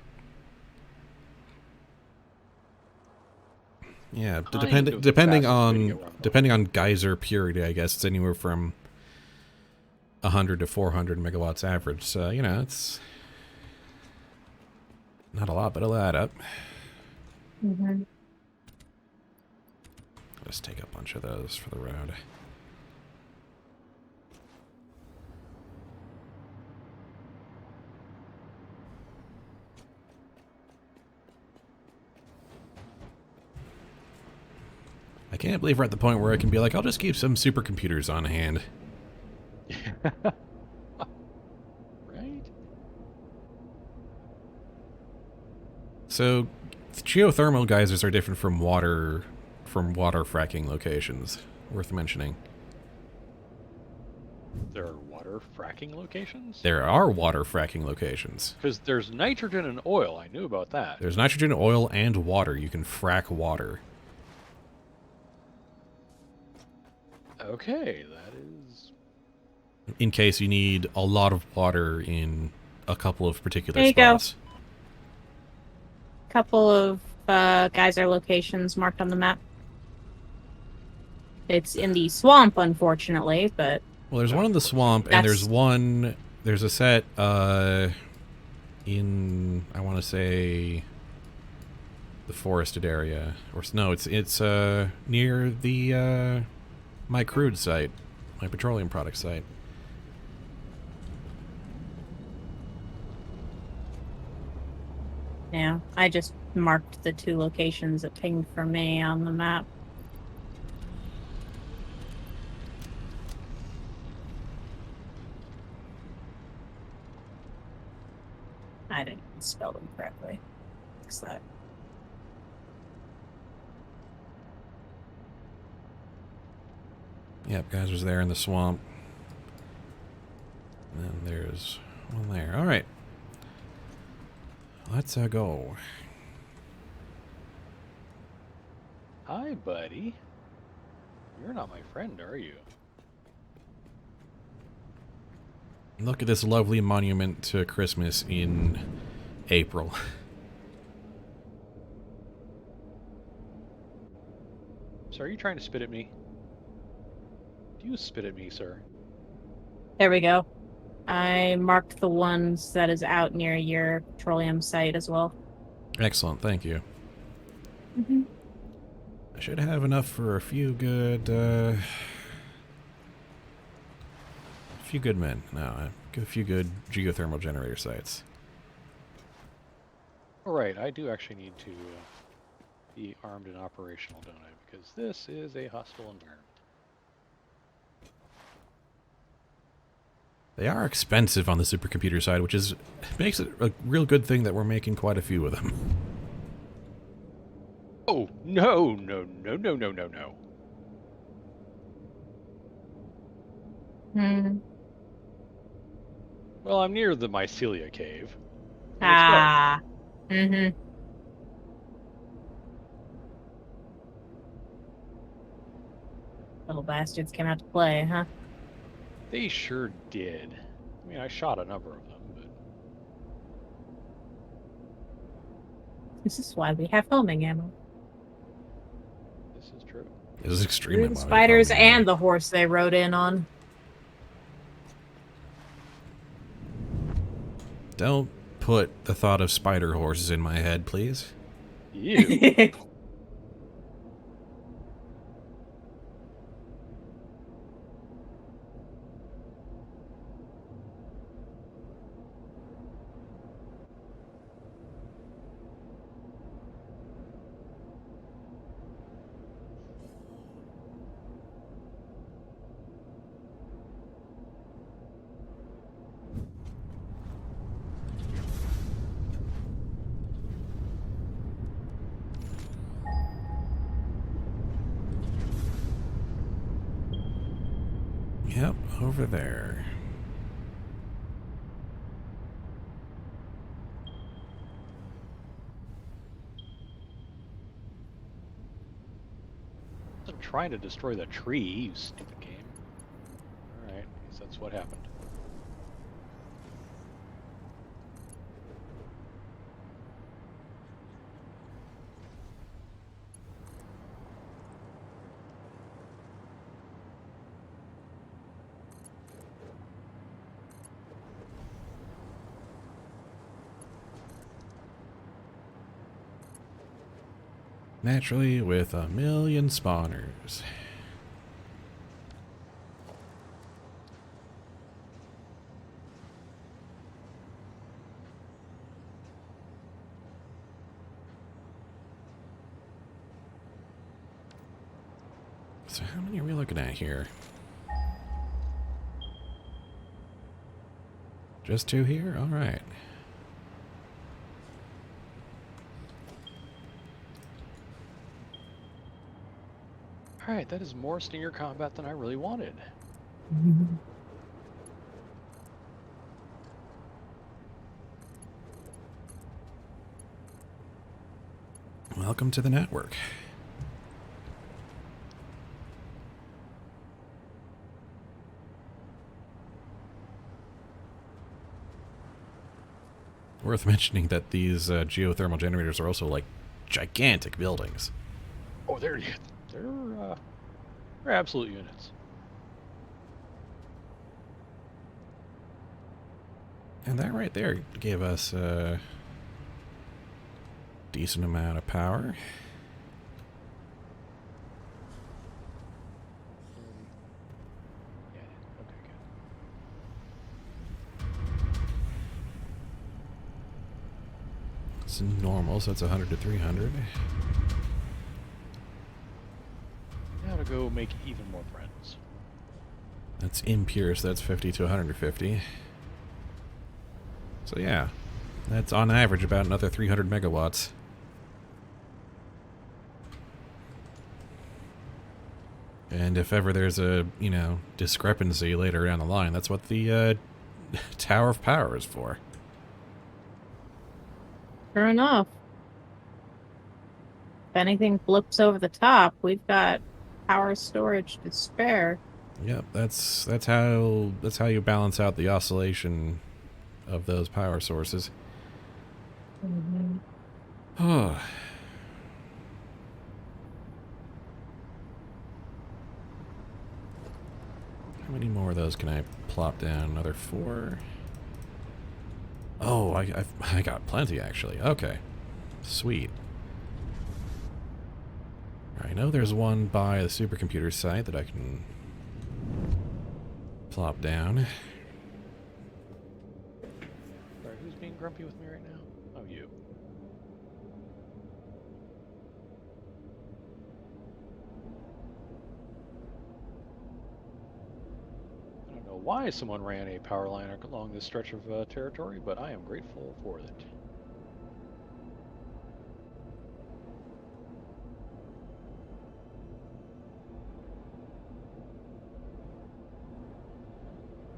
Yeah, Kind of the depending fastest way to get where I'm going. on geyser purity, I guess it's anywhere from 100 to 400 megawatts average. So, you know, it's not a lot, but it'll add up. Mm-hmm. Let's take a bunch of those for the road. I can't believe we're at the point where I can be like, I'll just keep some supercomputers on hand. Right? So, geothermal geysers are different from water fracking locations. Worth mentioning. There are water fracking locations? There are water fracking locations. Because there's nitrogen and oil. I knew about that. There's nitrogen, oil, and water. You can frack water. Okay, that is... In case you need a lot of water in a couple of particular There you go. spots. Couple of geyser locations marked on the map. It's in the swamp, unfortunately, but Well, there's one in the swamp, and there's a set in, I want to say, the forested area. Or no, it's near the my crude site, my petroleum product site. yeah, I just marked the 2 locations that pinged for me on the map. I didn't spell them correctly. Fix that. Yep, guys was there in the swamp. And then there's one there. All right. Let's go. Hi, buddy. You're not my friend, are you? Look at this lovely monument to Christmas in April. So are you trying to spit at me? Do you spit at me, sir? There we go. I marked the ones that is out near your petroleum site as well. Excellent, thank you. Mm-hmm. I should have enough for a few good men. No, a few good geothermal generator sites. Alright, I do actually need to be armed and operational, don't I? Because this is a hostile environment. They are expensive on the supercomputer side, which makes it a real good thing that we're making quite a few of them. Oh, no, no, no, no, no, no, no. Hmm. Well, I'm near the mycelia cave. Let's go. Ah. Mm-hmm. Little bastards came out to play, huh? They sure did. I mean, I shot a number of them, but... This is why we have homing ammo. This is true. This is extremely The modern spiders economy. and the horse they rode in on. Don't put the thought of spider horses in my head, please. Ew. Yep, over there. I'm trying to destroy the tree, you stupid game. Alright, guess that's what happened. Naturally, with a million spawners. So how many are we looking at here? Just 2 here? Alright. Alright, that is more Stinger combat than I really wanted. Welcome to the network. Worth mentioning that these geothermal generators are also like gigantic buildings. Oh, they're absolute units. And that right there gave us a decent amount of power. Yeah, okay, good. It's normal, so it's 100 to 300. Now to go make even more friends. That's impure, so that's 50 to 150. So yeah, that's on average about another 300 megawatts. And if ever there's a, you know, discrepancy later down the line, that's what the Tower of Power is for. Sure enough. If anything flips over the top, we've got power storage to spare. Yep, that's how you balance out the oscillation of those power sources. Oh. How many more of those can I plop down? Another 4? Oh, I got plenty actually. Okay, sweet. I know there's one by the supercomputer site that I can plop down. Sorry, who's being grumpy with me right now? Oh, you. I don't know why someone ran a power line along this stretch of territory, but I am grateful for it.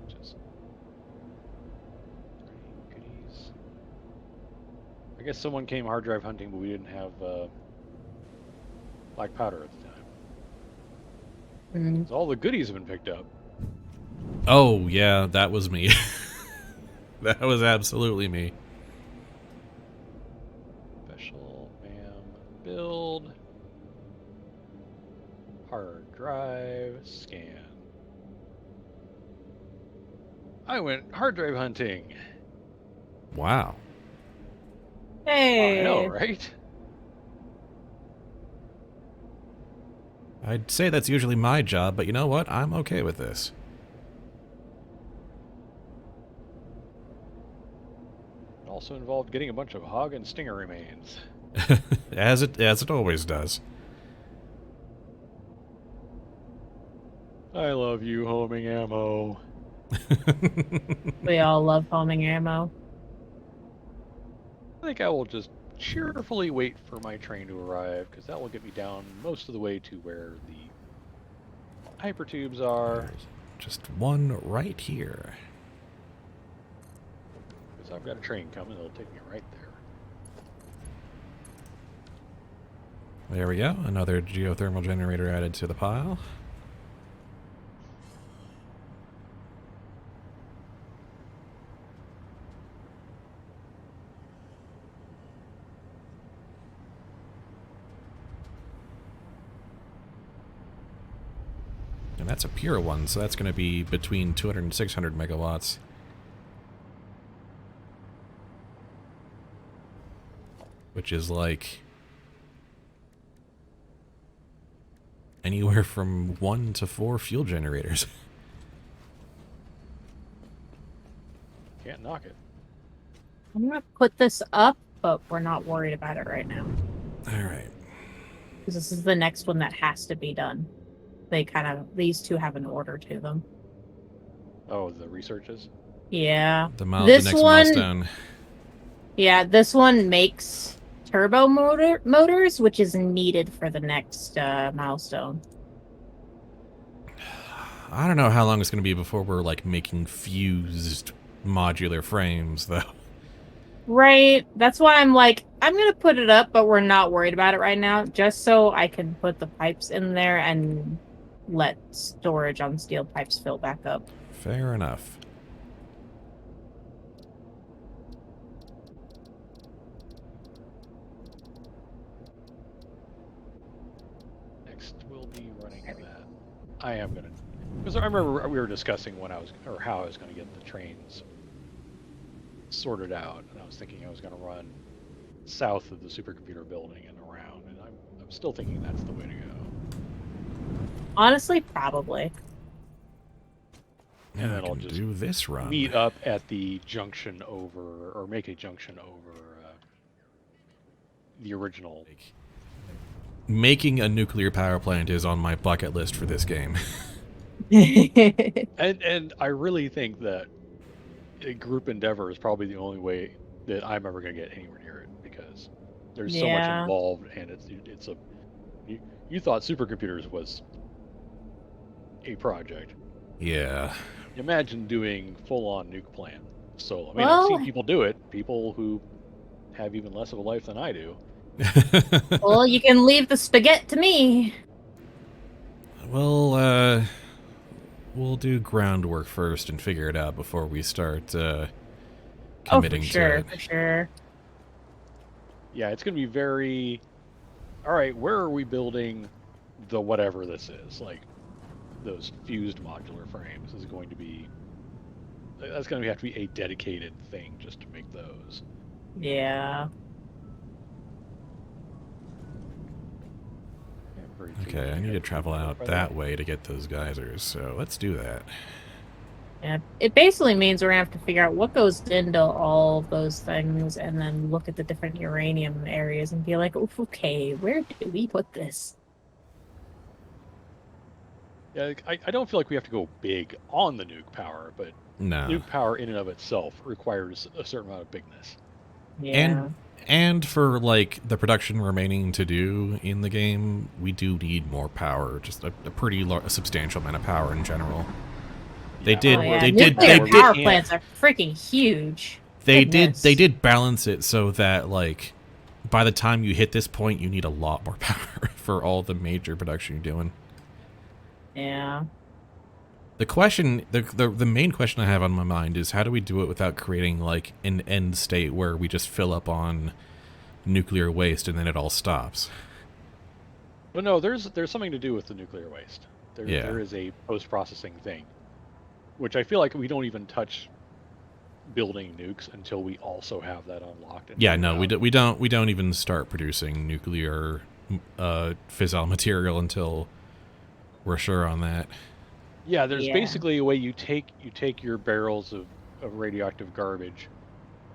Just goodies. I guess someone came hard drive hunting, but we didn't have black powder at the time. So all the goodies have been picked up. Oh yeah, that was me. That was absolutely me. Special MAM build. Hard drive scan. I went hard drive hunting. Wow. Hey. I know, right? I'd say that's usually my job, but you know what? I'm okay with this. It also involved getting a bunch of hog and stinger remains. as it always does. I love you, homing ammo. We all love homing ammo. I think I will just cheerfully wait for my train to arrive, because that will get me down most of the way to where the hypertubes are. Just one right here. Because I've got a train coming, it'll take me right there. There we go. Another geothermal generator added to the pile. And that's a pure one, so that's going to be between 200 and 600 megawatts. Which is like anywhere from 1 to 4 fuel generators. Can't knock it. I'm gonna put this up, but we're not worried about it right now. Alright. Because this is the next one that has to be done. These two have an order to them. Oh, the researches? Yeah. The This next one- milestone. Yeah, this one makes turbo motors, which is needed for the next milestone. I don't know how long it's going to be before we're like making fused modular frames, though. Right. That's why I'm like, I'm going to put it up, but we're not worried about it right now, just so I can put the pipes in there and let storage on steel pipes fill back up. Fair enough. Next, we'll be running that. I am gonna, because I remember we were discussing when I was, or how I was gonna get the trains sorted out, and I was thinking I was gonna run south of the supercomputer building and around, and I'm still thinking that's the way to go. Honestly, probably. And Now I then I'll can just do this run. Meet up at the junction over, or make a junction over the original. Making a nuclear power plant is on my bucket list for this game. And I really think that a group endeavor is probably the only way that I'm ever going to get anywhere near it, because there's so much Yeah. involved, and it's a you thought supercomputers was a project. Yeah. Imagine doing full-on nuke plant solo. I mean, I've Well- seen people do it, people who have even less of a life than I do. Well, you can leave the spaghetti to me. Well, we'll do groundwork first and figure it out before we start committing for sure, to it. for sure. Yeah, it's going to be very. All right, where are we building the whatever this is? Like those fused modular frames is going to be. That's going to have to be a dedicated thing just to make those. Yeah. Yeah, very Okay, I need to travel out By that way to get those geysers, so let's do that. Yeah. It basically means we're gonna have to figure out what goes into all of those things and then look at the different uranium areas and be like, "Oof, okay, where do we put this?" Yeah, I don't feel like we have to go big on the nuke power, but No. nuke power in and of itself requires a certain amount of bigness. Yeah. And for like the production remaining to do in the game, we do need more power, just a pretty substantial amount of power in general. They Yeah, did- Oh, yeah. they did- Nuclear they power did- plants are freaking huge. They Goodness. did balance it so that like by the time you hit this point, you need a lot more power for all the major production you're doing. Yeah. The question, the main question I have on my mind is how do we do it without creating like an end state where we just fill up on nuclear waste and then it all stops? But no, there's something to do with the nuclear waste. Yeah. There is a post-processing thing, which I feel like we don't even touch building nukes until we also have that unlocked. And Yeah, figured no, out. we don't even start producing nuclear fissile material until we're sure on that. Yeah, there's Yeah. basically a way you take your barrels of radioactive garbage,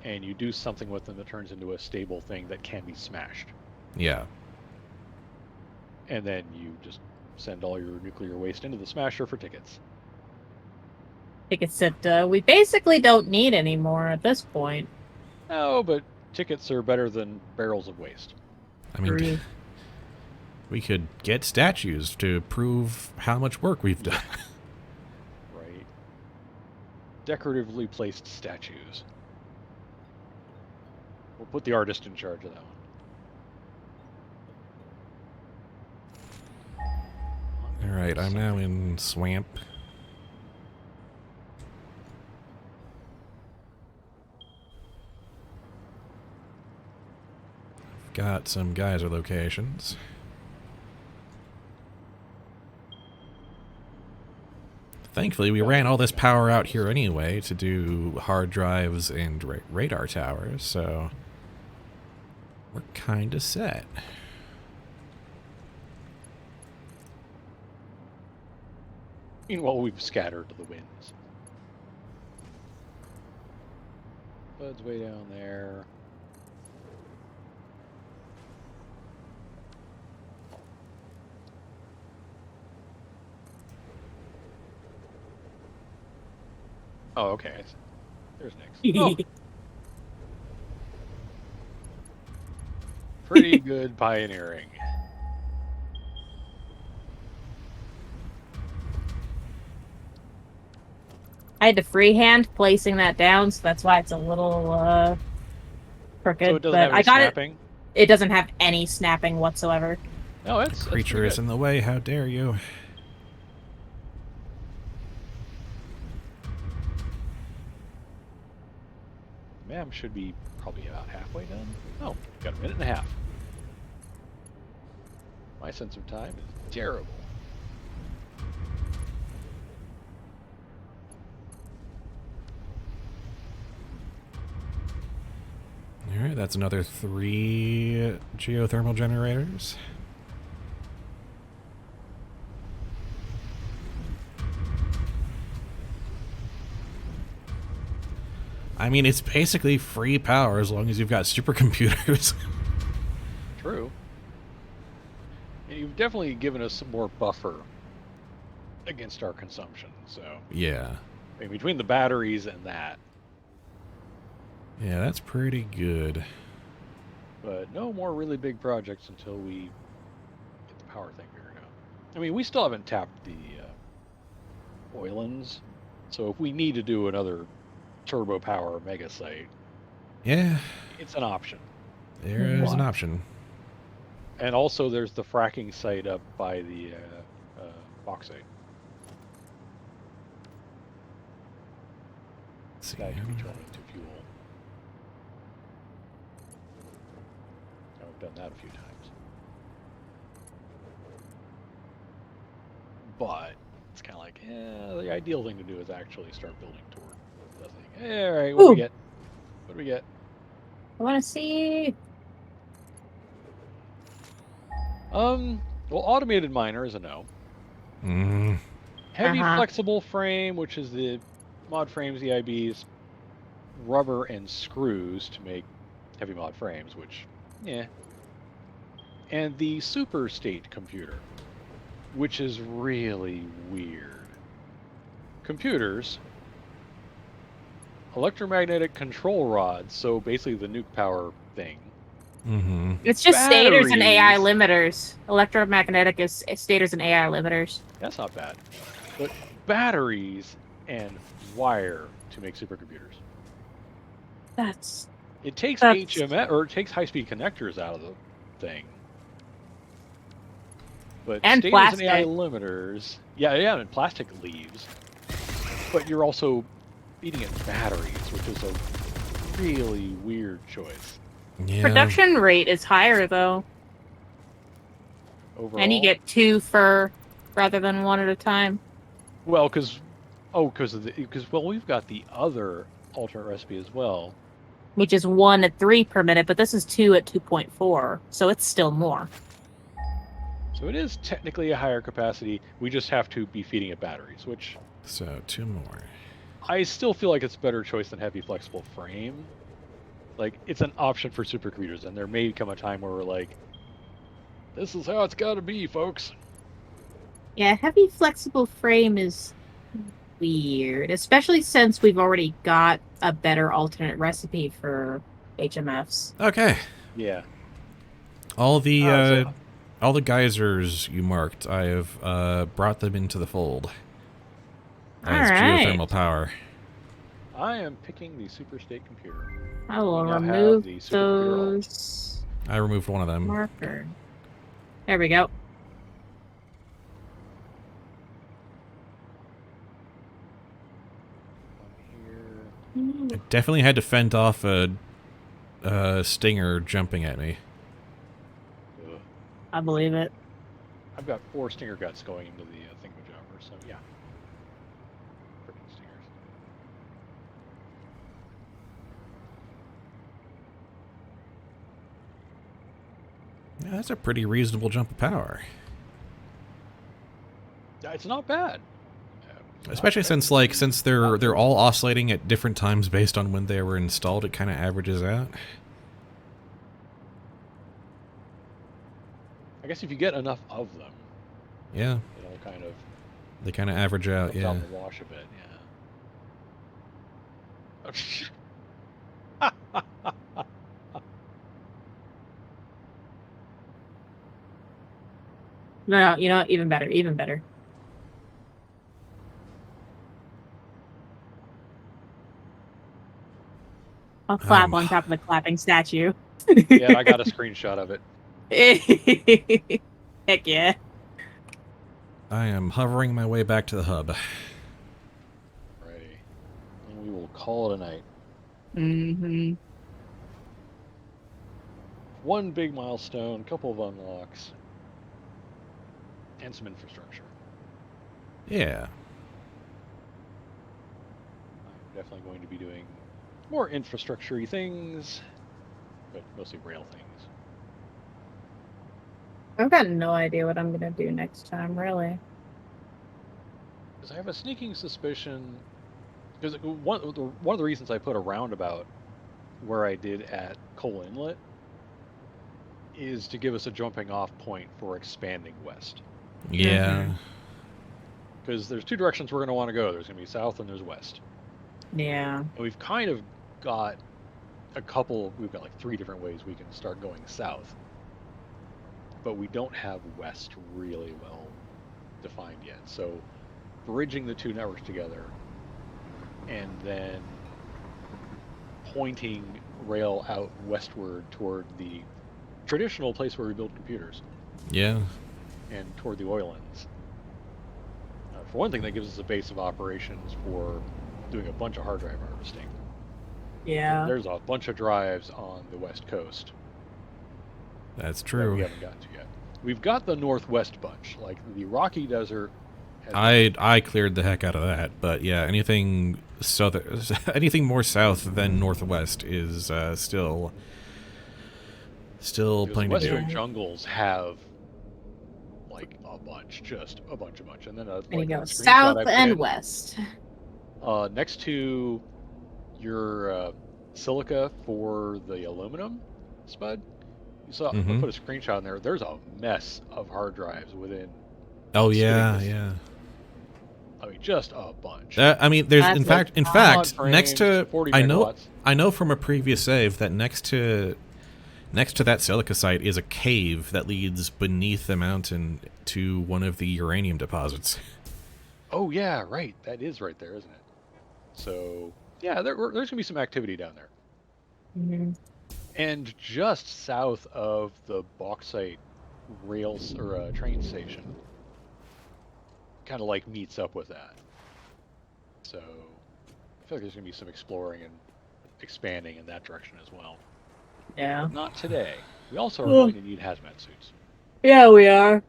and you do something with them that turns into a stable thing that can be smashed, Yeah. and then you just send all your nuclear waste into the smasher for tickets. Tickets that we basically don't need anymore at this point. No, but tickets are better than barrels of waste. I mean, True. we could get statues to prove how much work we've done. decoratively placed statues. We'll put the artist in charge of that one. Alright, I'm now in Swamp. Got some geyser locations. Thankfully, we ran all this power out here anyway to do hard drives and radar towers, so we're kind of set. Meanwhile, we've scattered the winds. Bud's way down there. Oh, okay. There's Nick's. Oh. Pretty good pioneering. I had to freehand placing that down, so that's why it's a little crooked. So it doesn't but have any I got snapping? it. It doesn't have any snapping whatsoever. No, that's Creature pretty is good. in the way, how dare you? Ma'am should be probably about halfway done. Oh, got a minute and a half. My sense of time is terrible. Alright, that's another 3 geothermal generators. I mean, it's basically free power as long as you've got supercomputers. True. And you've definitely given us some more buffer against our consumption, so... Yeah. I mean, between the batteries and that. Yeah, that's pretty good. But no more really big projects until we get the power thing figured out. I mean, we still haven't tapped the Oilins, so if we need to do another turbo power mega site, Yeah, it's an option. there is an option. And also there's the fracking site up by the bauxite. Let's see. That can be turned into fuel. I've done that a few times. But it's kind of like, the ideal thing to do is actually start building toward the thing. All right, what do we get? What do we get? I want to see. Well, automated miner is a no. Mm, Heavy Uh-huh. flexible frame, which is the mod frames, EIBs, rubber and screws to make heavy mod frames, which, yeah. And the super state computer, which is really weird. Computers, electromagnetic control rods, so basically the nuke power thing. mm-hmm. It's just stators and AI Batteries. limiters. Electromagnetic is stators and AI limiters. That's not bad. But batteries and wire to make supercomputers. That's It takes That's- HMS, or it takes high-speed connectors out of the thing. But And stators and AI plastic. limiters, yeah, and plastic leaves. But you're also feeding it batteries, which is a really weird choice. Yeah. production rate is higher though, Overall, and you get 2 for rather than 1 at a time. well, because we've got the other alternate recipe as well. Which is 1 at 3 per minute, but this is 2 at 2.4, so it's still more. So it is technically a higher capacity. We just have to be feeding it batteries, which So 2 more. I still feel like it's a better choice than heavy flexible frame. Like, it's an option for supercomputers, and there may come a time where we're like, this is how it's got to be, folks. Yeah, heavy flexible frame is weird, especially since we've already got a better alternate recipe for HMFs. Okay. Yeah. All the so- all the geysers you marked, I have brought them into the fold as Alright. geothermal power. I am picking the superstate computer. I will We now have remove the supercomputer all. those I removed one of them. marker. There we go. One here. I definitely had to fend off a stinger jumping at me. Ugh. I believe it. I've got 4 stinger guts going into the thingamajobber, so yeah. Freaking stingers. Yeah, that's a pretty reasonable jump of power. Yeah, it's not bad. It's not Especially bad. since they're all oscillating at different times based on when they were installed, it kind of averages out. I guess if you get enough of them, Yeah, it'll kind of they kind of average out. comes Yeah. out in the wash a bit, yeah. No, you know what? Even better. Even better. I'll clap on top of the clapping statue. Yeah, I got a screenshot of it. Heck yeah. I am hovering my way back to the hub. Ready. And we will call it a night. Mm-hmm. One big milestone, couple of unlocks, and some infrastructure. Yeah. I'm definitely going to be doing more infrastructure-y things, but mostly rail things. I've got no idea what I'm gonna do next time, really. Because I have a sneaking suspicion, because one of the reasons I put a roundabout where I did at Coal Inlet is to give us a jumping off point for expanding west. Yeah. Mhm. Because there's 2 directions we're going to want to go. There's going to be south and there's west. Yeah. And we've kind of got we've got like 3 different ways we can start going south. But we don't have west really well defined yet. So bridging the 2 networks together and then pointing rail out westward toward the traditional place where we build computers Yeah. and toward the oillands. For one thing, that gives us a base of operations for doing a bunch of hard drive harvesting. Yeah. There's a bunch of drives on the west coast That's that true. we haven't gotten to yet. We've got the northwest bunch, like the Rocky Desert. I cleared the heck out of that, but yeah, anything anything more south than northwest is still because plenty to western do. jungles have like a bunch, just a bunch, and then There you like go. a screenshot South I put and in, west. next to your silica for the aluminum, Spud. You saw I Mhm. put a screenshot in there. There's a mess of hard drives within. Oh spitting yeah, distance. yeah. I mean, just a bunch. I mean, there's That's in fact, Mod next to frames, 40 I know megawatts. from a previous save that next to that silica site is a cave that leads beneath the mountain to one of the uranium deposits. Oh yeah, right. That is right there, isn't it? So yeah, there's gonna be some activity down there. Mm-hmm. And just south of the bauxite rails or train station, kind of like meets up with that. So I feel like there's gonna be some exploring and expanding in that direction as well. Yeah. But not today. We also are going to need hazmat suits. Yeah, we are.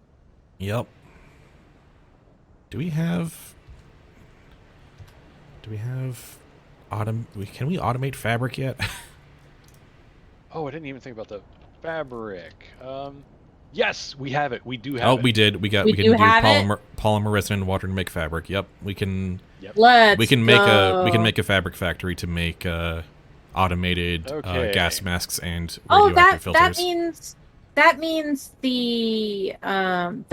Yep. Do we have can we automate fabric yet? Oh, I didn't even think about the fabric. Yes, we have it. We do have Oh, it. we did. We can do do have it? polymer resin and water to make fabric. Yep. We can Yep. Let's make go. a fabric factory to make automated Okay. gas masks and Oh, radioactive that filters. means the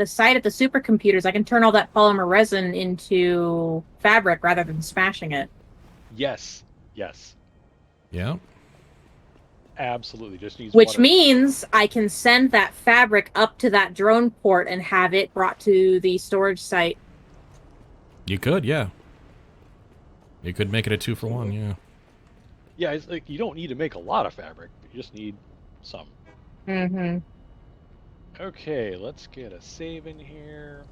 site at the supercomputers. I can turn all that polymer resin into fabric rather than smashing it. Yes. Yes. Yeah. Absolutely. Just needs Which water. means I can send that fabric up to that drone port and have it brought to the storage site. You could, yeah. You could make it a 2-for-1, yeah. Yeah, it's like you don't need to make a lot of fabric, but you just need some. Mm-hmm. Okay, let's get a save in here.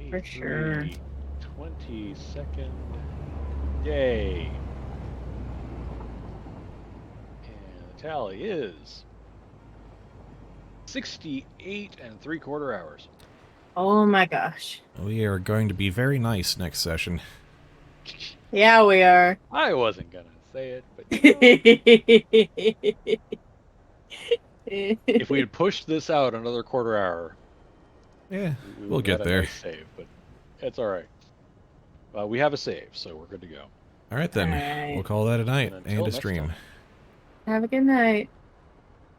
For sure. 22nd day. And the tally is 68 3/4 hours. Oh my gosh. We are going to be very nice next session. Yeah, we are. I wasn't gonna say it, but if we had pushed this out another quarter hour, Yeah, we we'll would get have had a there. nice save, but it's all right. We have a save, so we're good to go. All right then, Alright. we'll call that a night And until and a next stream. time. Have a good night.